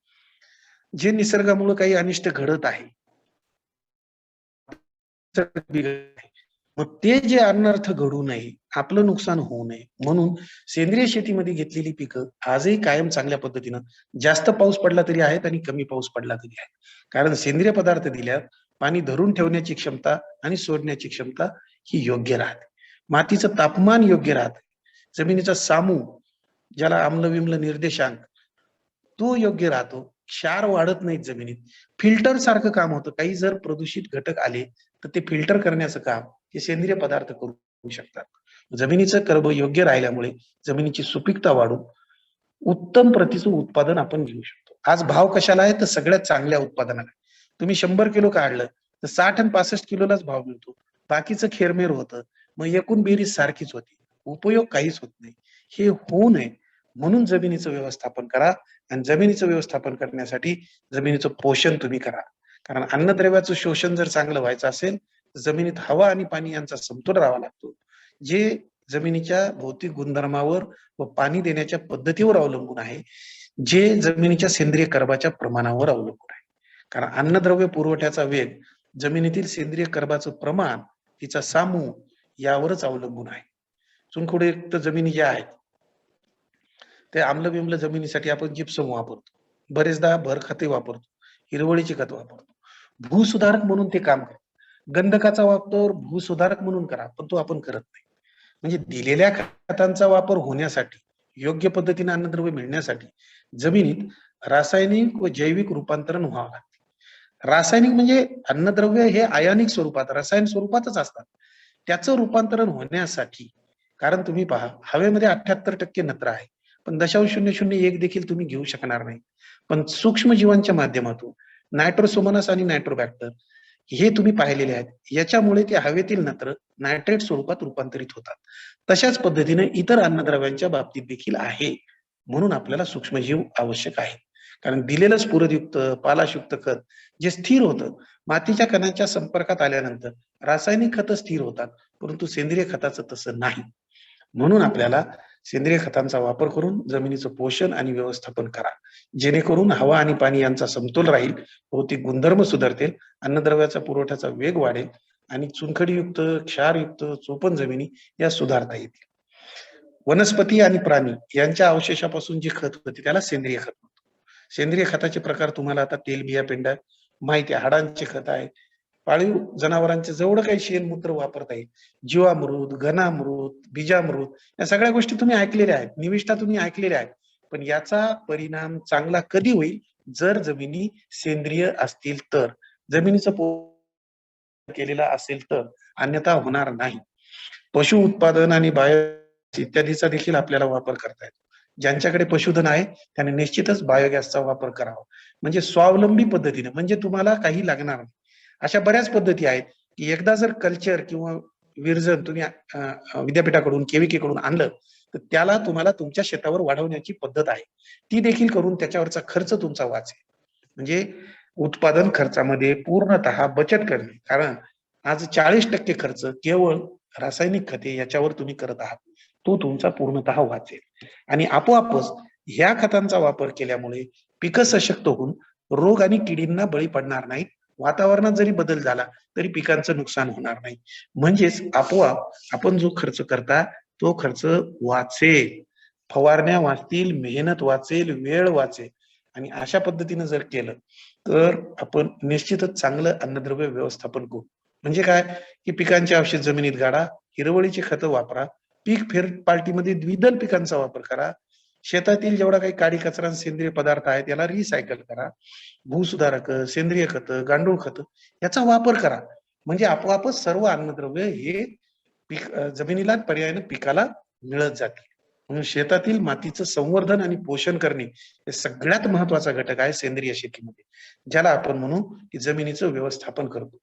जे निसर्गामुळे काही अनिष्ट घडत आहे, मग ते जे अनर्थ घडू नये, आपलं नुकसान होऊ नये म्हणून सेंद्रिय शेतीमध्ये घेतलेली पिकं आजही कायम चांगल्या पद्धतीनं जास्त पाऊस पडला तरी आहेत आणि कमी पाऊस पडला तरी आहे. कारण सेंद्रिय पदार्थ दिल्यास पाणी धरून ठेवण्याची क्षमता आणि सोडण्याची क्षमता ही योग्य राहते. मातीचं तापमान योग्य राहतं. जमिनीचा सामू ज्याला आम्ल-विम्ल निर्देशांक तो योग्य राहतो. क्षार वाढत नाहीत जमिनीत. फिल्टर सारखं काम होतं. काही जर प्रदूषित घटक आले, तर ते फिल्टर करण्याचं काम हे सेंद्रिय पदार्थ करू शकतात. जमिनीचं कर्ब योग्य राहिल्यामुळे जमिनीची सुपीकता वाढून उत्तम प्रतीचं उत्पादन आपण घेऊ शकतो. आज भाव कशाला आहे? तर सगळ्यात चांगल्या उत्पादनाला. तुम्ही 100 किलो काढलं, तर 60 आणि 65 किलोलाच भाव मिळतो. बाकीचं खेरमेर होतं. मग एकूण बेरीज सारखीच होती. उपयोग काहीच होत नाही. हे होऊ नये म्हणून जमिनीचं व्यवस्थापन करा आणि जमिनीचं व्यवस्थापन करण्यासाठी जमिनीचं पोषण तुम्ही करा. कारण अन्नद्रव्याचं शोषण जर चांगलं व्हायचं असेल, तर जमिनीत हवा आणि पाणी यांचा समतोल राहावा लागतो. जे जमिनीच्या भौतिक गुणधर्मावर व पाणी देण्याच्या पद्धतीवर अवलंबून आहे, जे जमिनीच्या सेंद्रिय कर्बाच्या प्रमाणावर अवलंबून आहे. कारण अन्नद्रव्य पुरवठ्याचा वेग, जमिनीतील सेंद्रिय कर्बाचं प्रमाण, तिचा सामू यावरच अवलंबून आहे. चुनखडीयुक्त जमिनी ज्या आहेत, ते आम्ल-बिम्ल जमिनीसाठी आपण जिप्सम वापरतो. बरेचदा भरखते वापरतो. हिरवळीचे खत वापरतो. भूसुधारक म्हणून ते काम करतं. गंधकाचा वापर भूसुधारक म्हणून करा, पण तो आपण करत नाही. म्हणजे दिलेल्या खतांचा वापर होण्यासाठी, योग्य पद्धतीने अन्नद्रव्य मिळण्यासाठी जमिनीत रासायनिक व जैविक रूपांतरण व्हावं लागते. रासायनिक म्हणजे अन्नद्रव्य हे आयनिक स्वरूपात, रसायन स्वरूपातच असतात. त्याचं रूपांतरण होण्यासाठी कारण तुम्ही पहा, हवेमध्ये 78% नत्र आहे. पण 0.001 देखील तुम्ही घेऊ शकणार नाही. पण सूक्ष्म जीवांच्या माध्यमातून नायट्रोसोमोनास आणि नायट्रोबॅक्टर हे तुम्ही पाहिलेले आहेत. याच्यामुळे ते हवेतील नत्र नायट्रेट स्वरूपात रूपांतरित होतात. तशाच पद्धतीने इतर अन्नद्रव्यांच्या बाबतीत देखील आहे. म्हणून आपल्याला सूक्ष्मजीव आवश्यक आहे. कारण दिलेलं स्फुरदयुक्त, पालाशयुक्त खत जे स्थिर होतं, मातीच्या कणांच्या संपर्कात आल्यानंतर रासायनिक खतं स्थिर होतात, परंतु सेंद्रिय खताचं तसं नाही. म्हणून आपल्याला सेंद्रिय खतांचा वापर करून जमिनीचं पोषण आणि व्यवस्थापन करा. जेणेकरून हवा आणि पाणी यांचा समतोल राहील, भौतिक गुणधर्म सुधारतील, अन्नद्रव्याचा पुरवठ्याचा वेग वाढेल आणि चुनखडीयुक्त, क्षारयुक्त, चोपण जमिनी या सुधारता येतील. वनस्पती आणि प्राणी यांच्या अवशेषापासून जी खत होते त्याला सेंद्रिय खत म्हणतो. सेंद्रिय खताचे प्रकार तुम्हाला आता तेलबिया पेंढा माहिती आहे, हाडांचे खत आहे, पाळीव जनावरांचे जेवढं काही शेणमूत्र वापरता येईल, जीवामृत, घनामृत, बीजामृत या सगळ्या गोष्टी तुम्ही ऐकलेल्या आहेत, निविष्ठा तुम्ही ऐकलेल्या आहेत. पण याचा परिणाम चांगला कधी होईल? जर जमिनी सेंद्रिय असतील तर, जमिनीचं केलेला असेल तर, अन्यथा होणार नाही. पशु उत्पादन आणि बायोगॅस इत्यादीचा देखील आपल्याला वापर करता येतो. ज्यांच्याकडे पशुधन आहे त्याने निश्चितच बायोगॅसचा वापर करावा. म्हणजे स्वावलंबी पद्धतीने, म्हणजे तुम्हाला काही लागणार नाही. अशा बऱ्याच पद्धती आहेत की एकदा जर कल्चर किंवा विरजन तुम्ही विद्यापीठाकडून केविके कडून आणलं तर त्याला तुम्हाला तुमच्या शेतावर वाढवण्याची पद्धत आहे. ती देखील करून त्याच्यावरचा खर्च तुमचा वाचेल. म्हणजे उत्पादन खर्चामध्ये पूर्णतः बचत करणे. कारण आज 40% खर्च केवळ रासायनिक खते याच्यावर तुम्ही करत आहात. तो तुमचा पूर्णतः वाचेल आणि आपोआपच ह्या खतांचा वापर केल्यामुळे पिकं सशक्त होऊन रोग आणि किडींना बळी पडणार नाहीत. वातावरणात जरी बदल झाला तरी पिकांचं नुकसान होणार नाही. म्हणजेच आपोआप आपण जो खर्च करता तो खर्च वाचेल. फवारण्या वाचतील, मेहनत वाचेल, वेळ वाचेल आणि अशा पद्धतीने जर केलं तर आपण निश्चितच चांगलं अन्नद्रव्य व्यवस्थापन करू. म्हणजे काय की पिकांचे अवशेष जमिनीत गाडा, हिरवळीची खतं वापरा, पीक फेरपालटीमध्ये द्विदल पिकांचा वापर करा, शेतातील जेवढा काही काडी कचरा आणि सेंद्रिय पदार्थ आहे त्याला रिसायकल करा, भूसुधारक, सेंद्रिय खतं, गांडूळ खतं याचा वापर करा. म्हणजे आपोआपच सर्व अन्नद्रव्य हे जमिनीला पर्यायाने पिकाला मिळत जातील. म्हणून शेतातील मातीचं संवर्धन आणि पोषण करणे हे सगळ्यात महत्वाचा घटक आहे सेंद्रिय शेतीमध्ये, ज्याला आपण म्हणू की जमिनीचं व्यवस्थापन करतो.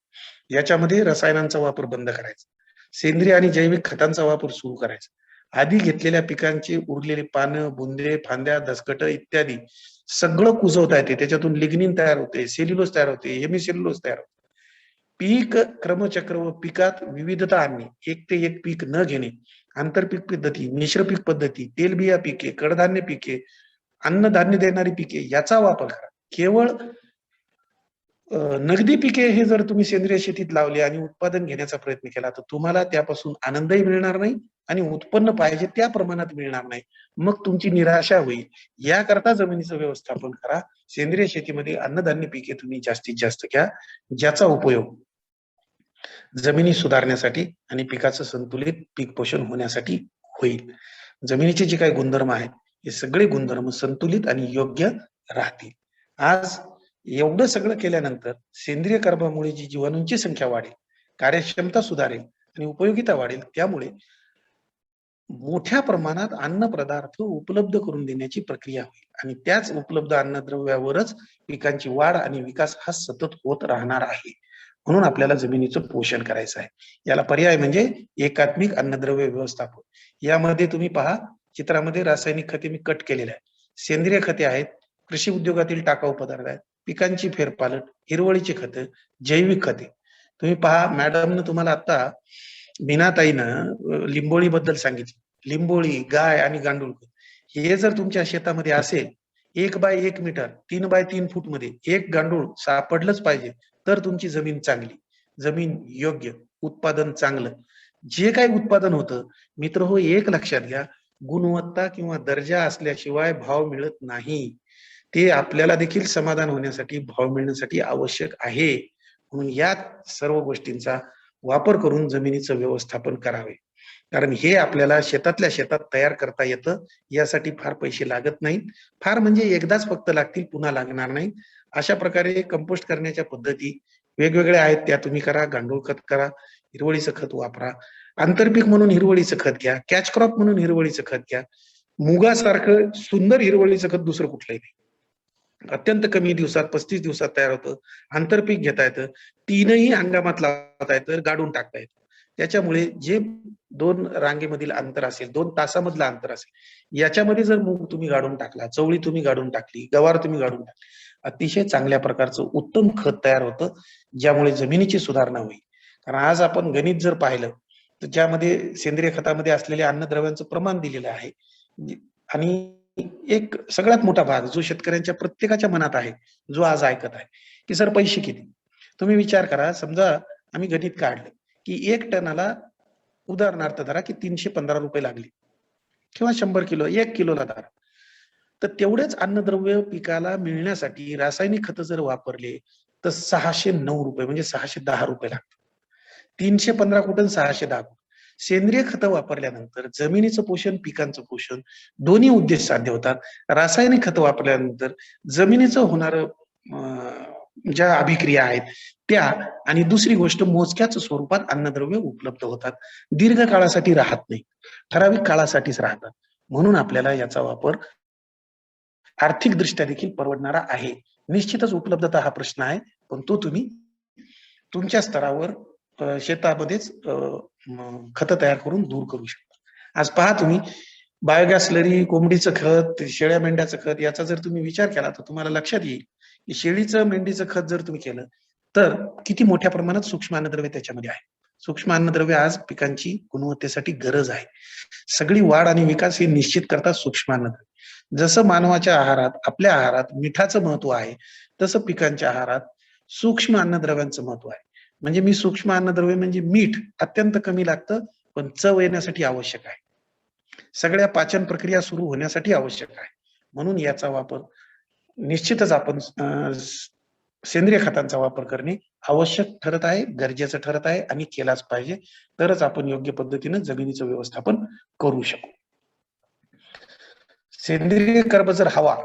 याच्यामध्ये रसायनांचा वापर बंद करायचा, सेंद्रिय आणि जैविक खतांचा वापर सुरू करायचा. आधी घेतलेल्या पिकांची उरलेली पानं, बुंदे, फांद्या, दसकट इत्यादी सगळं कुजवता येते. त्याच्यातून लिग्निन तयार होते, सेल्युलोज तयार होते, हेमिसेल्युलोज तयार होते. पीक क्रमचक्र व पिकात विविधता आणणे, एक ते एक पीक न घेणे, आंतरपीक पद्धती, मिश्र पीक पद्धती, तेलबिया पिके, कडधान्य पिके, अन्नधान्य देणारी पिके याचा वापर करा. केवळ नगदी पिके हे जर तुम्ही सेंद्रिय शेतीत लावली आणि उत्पादन घेण्याचा प्रयत्न केला तर तुम्हाला त्यापासून आनंदही मिळणार नाही आणि उत्पन्न पाहिजे त्या प्रमाणात मिळणार नाही. मग तुमची निराशा होईल. याकरता जमिनीचं व्यवस्थापन करा. सेंद्रिय शेतीमध्ये अन्नधान्य पिके तुम्ही जास्तीत जास्त घ्या, ज्याचा उपयोग जमिनी सुधारण्यासाठी आणि पिकाचं संतुलित पीक पोषण होण्यासाठी होईल. जमिनीचे जे काही गुणधर्म आहेत हे सगळे गुणधर्म संतुलित आणि योग्य राहतील. आज एवढं सगळं केल्यानंतर सेंद्रिय कर्मामुळे जी जीवाणूंची संख्या वाढेल, कार्यक्षमता सुधारेल आणि उपयोगिता वाढेल. त्यामुळे मोठ्या प्रमाणात अन्न पदार्थ उपलब्ध करून देण्याची प्रक्रिया होईल आणि त्याच उपलब्ध अन्नद्रव्यावरच पिकांची वाढ आणि विकास हा सतत होत राहणार आहे. म्हणून आपल्याला जमिनीचं पोषण करायचं आहे. याला पर्याय म्हणजे एकात्मिक अन्नद्रव्य व्यवस्थापन. यामध्ये तुम्ही पहा, चित्रामध्ये रासायनिक खते मी कट केलेले आहे, सेंद्रिय खते आहेत, कृषी उद्योगातील टाकाऊ पदार्थ आहेत, पिकांची फेरपालट, हिरवळीची खतं, जैविक खते. तुम्ही पहा, मॅडमनं तुम्हाला आता मीनाताईनं लिंबोळी बद्दल सांगितलं. लिंबोळी, गाय आणि गांडूळ खत हे जर तुमच्या शेतामध्ये असेल, 1 बाय 1 मीटर, 3 बाय 3 फूट मध्ये एक गांडूळ सापडलंच पाहिजे, तर तुमची जमीन चांगली, जमीन योग्य, उत्पादन चांगलं. जे काही उत्पादन होतं मित्र हो, एक लक्षात घ्या, गुणवत्ता किंवा दर्जा असल्याशिवाय भाव मिळत नाही. ते आपल्याला देखील समाधान होण्यासाठी, भाव मिळण्यासाठी आवश्यक आहे. म्हणून या सर्व गोष्टींचा वापर करून जमिनीचं व्यवस्थापन करावे. कारण हे आपल्याला शेतातल्या शेतात तयार करता येतं. यासाठी फार पैसे लागत नाहीत. फार म्हणजे एकदाच फक्त लागतील, पुन्हा लागणार नाहीत. अशा प्रकारे कंपोस्ट करण्याच्या पद्धती वेगवेगळ्या आहेत, त्या तुम्ही करा. गांडूळ खत करा, हिरवळीचं खत वापरा, आंतरपीक म्हणून हिरवळीचं खत घ्या, कॅच क्रॉप म्हणून हिरवळीचं खत घ्या. मुगासारखं सुंदर हिरवळीचं खत दुसरं कुठलंही नाही. अत्यंत कमी दिवसात 35 दिवसात तयार होतं. आंतरपीक घेता येतं. 3ही हंगामात लावता येतं, गाडून टाकता येतं. त्याच्यामुळे जे 2 रांगेमधील अंतर असेल, 2 तासामधलं अंतर असेल, याच्यामध्ये जर मूग तुम्ही गाडून टाकला, चवळी तुम्ही गाडून टाकली, गवार तुम्ही गाडून टाकली, अतिशय चांगल्या प्रकारचं उत्तम खत तयार होतं, ज्यामुळे जमिनीची सुधारणा होईल. कारण आज आपण गणित जर पाहिलं, तर ज्यामध्ये सेंद्रिय खतामध्ये असलेल्या अन्नद्रव्यांचं प्रमाण दिलेलं आहे आणि एक सगळ्यात मोठा भाग जो शेतकऱ्यांच्या प्रत्येकाच्या मनात आहे, जो आज ऐकत आहे, की सर पैसे किती? तुम्ही विचार करा, समजा आम्ही गणित काढलं, की 1 टनाला उदाहरणार्थ धरा, की ₹315 लागले किंवा 100 किलो, 1 किलोला धरा. तर तेवढेच अन्नद्रव्य पिकाला मिळण्यासाठी रासायनिक खतं जर वापरले, तर ₹609 म्हणजे ₹610 लागतात. 315 कुठून 610 कुठून. सेंद्रिय खतं वापरल्यानंतर जमिनीचं पोषण, पिकांचं पोषण दोन्ही उद्देश साध्य होतात. रासायनिक खतं वापरल्यानंतर जमिनीचं होणारं ज्या अभिक्रिया आहेत त्या आणि दुसरी गोष्ट मोजक्याच स्वरूपात अन्नद्रव्य उपलब्ध होतात. दीर्घ काळासाठी राहत नाही. ठराविक काळासाठीच राहतात. म्हणून आपल्याला याचा वापर आर्थिकदृष्ट्या देखील परवडणारा आहे. निश्चितच उपलब्धता हा प्रश्न आहे, पण तो तुम्ही तुमच्या स्तरावर शेतामध्येच खतं तयार करून दूर करू शकता. आज पहा तुम्ही बायोगॅस स्लरी, कोंबडीचं खत, शेळ्या मेंढ्याचं खत याचा जर तुम्ही विचार केला तर तुम्हाला लक्षात येईल की शेळीचं मेंढीचं खत जर तुम्ही केलं तर किती मोठ्या प्रमाणात सूक्ष्म अन्नद्रव्य त्याच्यामध्ये आहे. सूक्ष्म अन्नद्रव्य आज पिकांची गुणवत्तेसाठी गरज आहे. सगळी वाढ आणि विकास हे निश्चित करतात सूक्ष्म अन्नद्रव्य. जसं मानवाच्या आहारात, आपल्या आहारात मिठाचं महत्व आहे, तसं पिकांच्या आहारात सूक्ष्म अन्नद्रव्यांचं महत्व आहे. म्हणजे मी सूक्ष्म अन्नद्रव्य म्हणजे मीठ अत्यंत कमी लागतं, पण चव येण्यासाठी आवश्यक आहे. सगळ्या पाचन प्रक्रिया सुरू होण्यासाठी आवश्यक आहे. म्हणून याचा वापर निश्चितच आपण सेंद्रिय खतांचा वापर करणे आवश्यक ठरत आहे, गरजेचं ठरत आहे आणि केलाच पाहिजे. तरच आपण योग्य पद्धतीने जमिनीचं व्यवस्थापन करू शकू. सेंद्रिय कर्ब जर हवा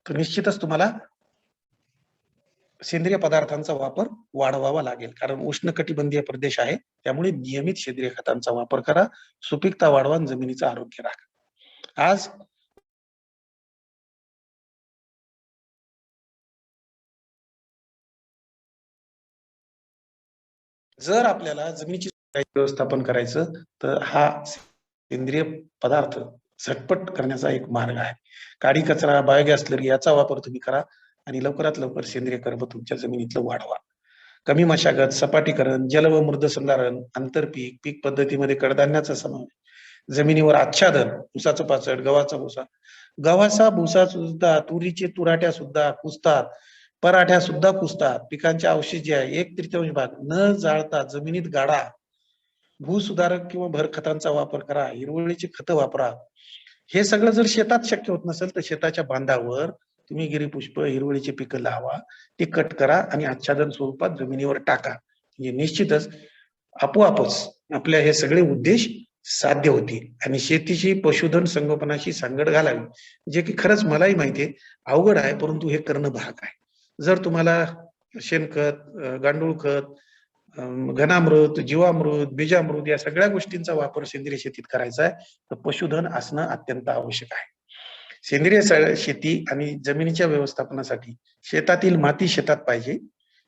तर निश्चितच तुम्हाला सेंद्रिय पदार्थांचा वापर वाढवावा लागेल. कारण उष्णकटिबंधीय प्रदेश आहे, त्यामुळे नियमित सेंद्रिय खतांचा वापर करा. सुपीकता वाढवा आणि जमिनीचं आरोग्य राखा. आज जर आपल्याला जमिनीची व्यवस्थापन करायचं तर हा सेंद्रिय पदार्थ झटपट करण्याचा एक मार्ग आहे. काडी कचरा, बायोगॅस स्लरी याचा वापर तुम्ही करा आणि लवकरात लवकर सेंद्रिय कर्ब तुमच्या जमिनीतलं वाढवा. कमी मशागत, सपाटीकरण, जल व मृदसंधारण, आंतरपीक, पीक पद्धतीमध्ये कडधान्याचा समावेश, जमिनीवर आच्छादन, ऊसाचं पाचट, गव्हाचा भुसा. गव्हाचा भुसा सुद्धा, तुरीचे तुराट्या सुद्धा कुजतात, पराठ्या सुद्धा कुजतात. पिकांचे अवशेष जे आहे 1/3 भाग न जाळता जमिनीत गाडा. भूसुधारक किंवा भरखतांचा वापर करा, हिरवळीची खतं वापरा. हे सगळं जर शेतात शक्य होत नसेल तर शेताच्या बांधावर तुम्ही गिरीपुष्प, हिरवळीची पिकं लावा, ते कट करा आणि आच्छादन स्वरूपात जमिनीवर टाका. म्हणजे निश्चितच आपोआपच आपल्या हे सगळे उद्देश साध्य होतील आणि शेतीची पशुधन संगोपनाशी सांगड घालावी, जे की खरंच मलाही माहिती आहे अवघड आहे, परंतु हे करणं भाग आहे. जर तुम्हाला शेणखत, गांडूळ खत, घनामृत, जीवामृत, बीजामृत या सगळ्या गोष्टींचा वापर सेंद्रिय शेतीत करायचा आहे, तर पशुधन असणं अत्यंत आवश्यक आहे. सेंद्रिय शेती आणि जमिनीच्या व्यवस्थापनासाठी शेतातील माती शेतात पाहिजे,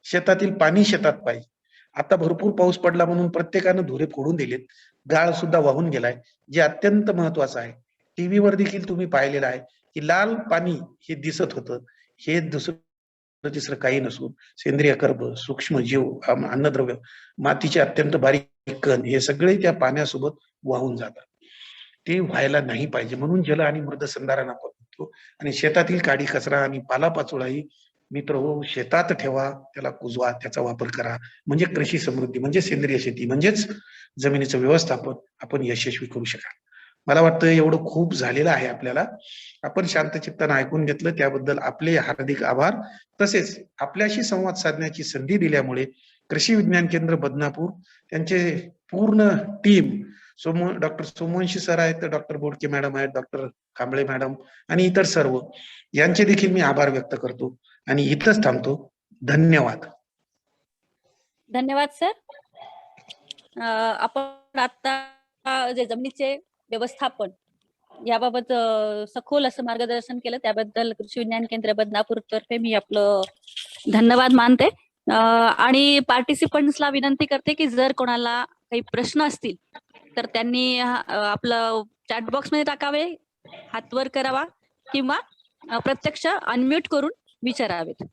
शेतातील पाणी शेतात पाहिजे. आता भरपूर पाऊस पडला म्हणून प्रत्येकानं धुरे फोडून दिलेत, गाळ सुद्धा वाहून गेलाय, जे अत्यंत महत्वाचं आहे. टीव्हीवर देखील तुम्ही पाहिलेलं आहे की लाल पाणी हे दिसत होतं, हे दुसरं तिसरं काही नसून सेंद्रिय कर्ब, सूक्ष्म जीव, अन्नद्रव्य, मातीचे अत्यंत बारीक कण हे सगळे त्या पाण्यासोबत वाहून जातात. ते व्हायला नाही पाहिजे म्हणून जल आणि मृदसंधारण आपण म्हणतो. आणि शेतातील काडी कचरा आणि पालापाचोळाही मित्रहो शेतात ठेवा, त्याला कुजवा, त्याचा वापर करा. म्हणजे कृषी समृद्धी, म्हणजे सेंद्रिय शेती, म्हणजेच जमिनीचं व्यवस्थापन आपण यशस्वी करू शकाल. मला वाटतं एवढं खूप झालेलं आहे आपल्याला. आपण शांतचित्तानं ऐकून घेतलं त्याबद्दल आपले हार्दिक आभार. तसेच आपल्याशी संवाद साधण्याची संधी दिल्यामुळे कृषी विज्ञान केंद्र बदनापूर त्यांचे पूर्ण टीम, डॉक्टर सोमवंशी सर आहेत, डॉक्टर बोडके मॅडम आहेत, डॉक्टर कांबळे मॅडम आणि इतर सर्व यांचे देखील मी आभार व्यक्त करतो आणि इथंच थांबतो. धन्यवाद. धन्यवाद सर. आपण आता जे जमिनीचे व्यवस्थापन याबाबत सखोल असं मार्गदर्शन केलं, त्याबद्दल कृषी विज्ञान केंद्र बदनापूर तर्फे मी आपलं धन्यवाद मानते. आणि पार्टिसिपंट्सला विनंती करते की जर कोणाला काही प्रश्न असतील तर त्यांनी आपलं चॅट बॉक्समध्ये टाकावे, हात वर करावा किंवा प्रत्यक्ष अनम्यूट करून विचारावेत.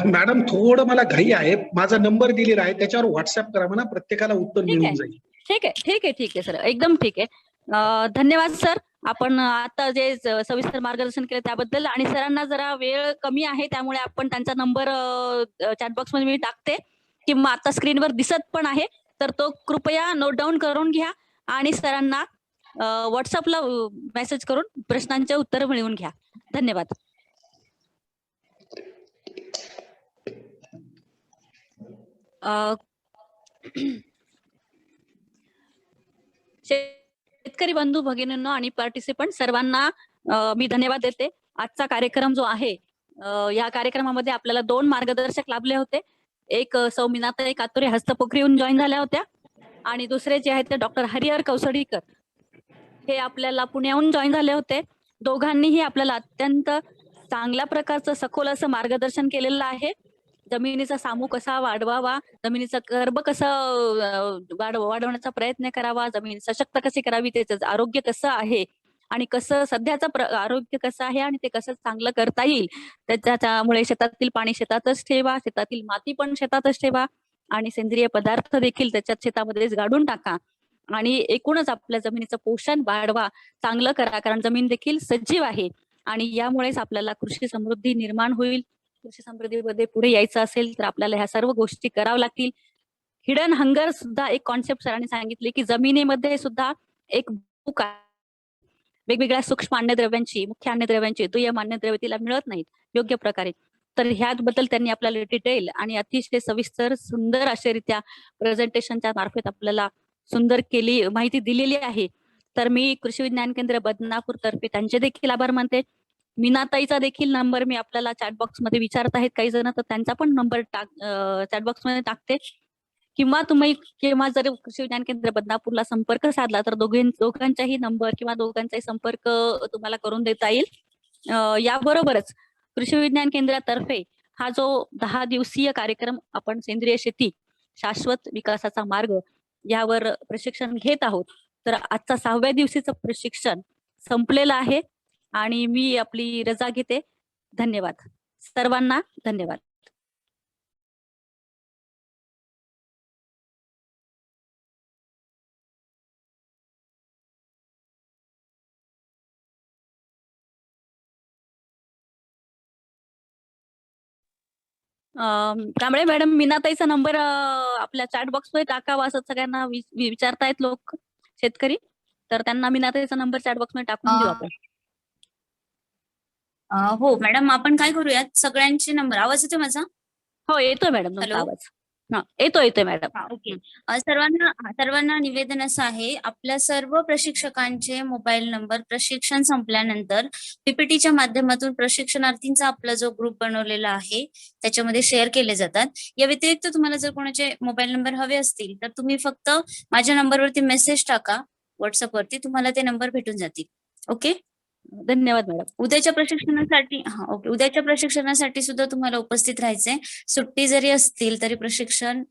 मॅडम थोडं मला घाई आहे, माझा नंबर दिलेला आहे त्याच्यावर व्हॉट्सअप करा म्हणा, प्रत्येकाला उत्तर ठीक मिळून आहे. जाईल. ठीक आहे, ठीक आहे, ठीक आहे सर, एकदम ठीक आहे. धन्यवाद सर. आपण आता जे सविस्तर मार्गदर्शन केलं त्याबद्दल, आणि सरांना जरा वेळ कमी आहे त्यामुळे आपण त्यांचा नंबर चॅट बॉक्स मध्ये मी टाकते किंवा आता स्क्रीनवर दिसत पण आहे, तर तो कृपया नोट डाऊन करून घ्या आणि सरांना व्हॉट्सअपला मेसेज करून प्रश्नांचे उत्तर मिळवून घ्या. धन्यवाद. शेतकरी बंधू भगिनींनो आणि पार्टिसिपंट सर्वांना मी धन्यवाद देते. आजचा कार्यक्रम जो आहे, या कार्यक्रमामध्ये आपल्याला 2 मार्गदर्शक लाभले होते. एक सौ मीनाताई कातुरे हस्तपोखरीहून जॉईन झाल्या होत्या आणि दुसरे जे आहेत ते डॉक्टर हरिहर कौसडीकर हे आपल्याला पुण्याहून जॉईन झाले होते. दोघांनीही आपल्याला अत्यंत चांगल्या प्रकारचं सखोल असं मार्गदर्शन केलेलं आहे. जमिनीचा सामू कसा वाढवावा, जमिनीचा गर्भ कसं वाढवण्याचा प्रयत्न करावा, जमीन सशक्त कशी करावी, त्याचं आरोग्य कसं आहे आणि कसं सध्याचं आरोग्य कसं आहे आणि ते कसं चांगलं करता येईल. त्याच्यामुळे शेतातील पाणी शेतातच ठेवा, शेतातील माती पण शेतातच ठेवा आणि सेंद्रिय पदार्थ देखील त्याच्यात शेतामध्येच गाडून टाका आणि एकूणच आपल्या जमिनीचं पोषण वाढवा, चांगलं करा, कारण जमीन देखील सजीव आहे आणि यामुळेच आपल्याला कृषी समृद्धी निर्माण होईल. कृषी समृद्धीमध्ये पुढे यायचं असेल तर आपल्याला ह्या सर्व गोष्टी कराव्या लागतील. हिडन हंगर सुद्धा एक कॉन्सेप्ट सरांनी सांगितली की जमिनीमध्ये सुद्धा एक भूक आहे. वेगवेगळ्या सूक्ष्म अन्नद्रव्यांची, मुख्य अन्नद्रव्यांची, दुय्यम अन्नद्रव्य तिला मिळत नाहीत योग्य प्रकारे. तर ह्याबद्दल त्यांनी आपल्याला डिटेल आणि अतिशय सविस्तर सुंदर अशारित्या प्रेझेंटेशनच्या मार्फत आपल्याला सुंदर माहिती दिलेली आहे. तर मी कृषी विज्ञान केंद्र बदनापूर तर्फे त्यांचे देखील आभार मानते. मीनाताईचा देखील नंबर मी आपल्याला चॅट बॉक्स मध्ये विचारत आहेत काही जण, तर त्यांचा पण नंबर चॅट बॉक्स मध्ये टाकते किंवा तुम्ही जर कृषी विज्ञान केंद्र बदनापूरला संपर्क साधला तर दोघांचाही नंबर किंवा दोघांचाही संपर्क तुम्हाला करून देता येईल. याबरोबरच कृषी विज्ञान केंद्रातर्फे हा जो 10 दिवसीय कार्यक्रम आपण सेंद्रिय शेती शाश्वत विकासाचा मार्ग यावर प्रशिक्षण घेत आहोत, तर आजचा 6व्या दिवशीचं प्रशिक्षण संपलेलं आहे आणि मी आपली रजा घेते. धन्यवाद सर्वांना. धन्यवाद. कांबळे मॅडम, मीनाताईचा नंबर आपल्या चॅट बॉक्स मध्ये टाकावा असं सगळ्यांना विचारतायत लोक शेतकरी, तर त्यांना मीनाताईचा नंबर चॅट बॉक्स मध्ये टाकून देऊ आपण. हो मॅडम, आपण काय करूयात, सगळ्यांचे नंबर. आवाज येतोय माझा? हो येतोय मॅडम तुमचा आवाज. येतोय मॅडम. ओके. सर्वांना निवेदन असं आहे, आपल्या सर्व प्रशिक्षकांचे मोबाईल नंबर प्रशिक्षण संपल्यानंतर पीपीटीच्या माध्यमातून प्रशिक्षणार्थींचा आपला जो ग्रुप बनवलेला आहे त्याच्यामध्ये शेअर केले जातात. या व्यतिरिक्त तुम्हाला जर कोणाचे मोबाईल नंबर हवे असतील तर तुम्ही फक्त माझ्या नंबरवरती मेसेज टाका व्हॉट्सअपवरती, तुम्हाला ते नंबर भेटून जातील. ओके, धन्यवाद मॅडम. उद्याच्या प्रशिक्षणासाठी सुद्धा तुम्हाला उपस्थित राहायचंय. सुट्टी जरी असतील तरी प्रशिक्षण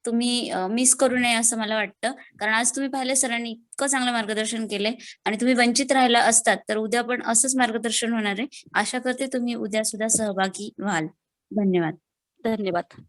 तुम्ही मिस करू नये असं मला वाटतं, कारण आज तुम्ही पाहिले सरांनी इतकं चांगलं मार्गदर्शन केलंय आणि तुम्ही वंचित राहिला असतात तर उद्या पण असंच मार्गदर्शन होणार आहे. आशा करते तुम्ही उद्या सुद्धा सहभागी व्हाल. धन्यवाद. धन्यवाद.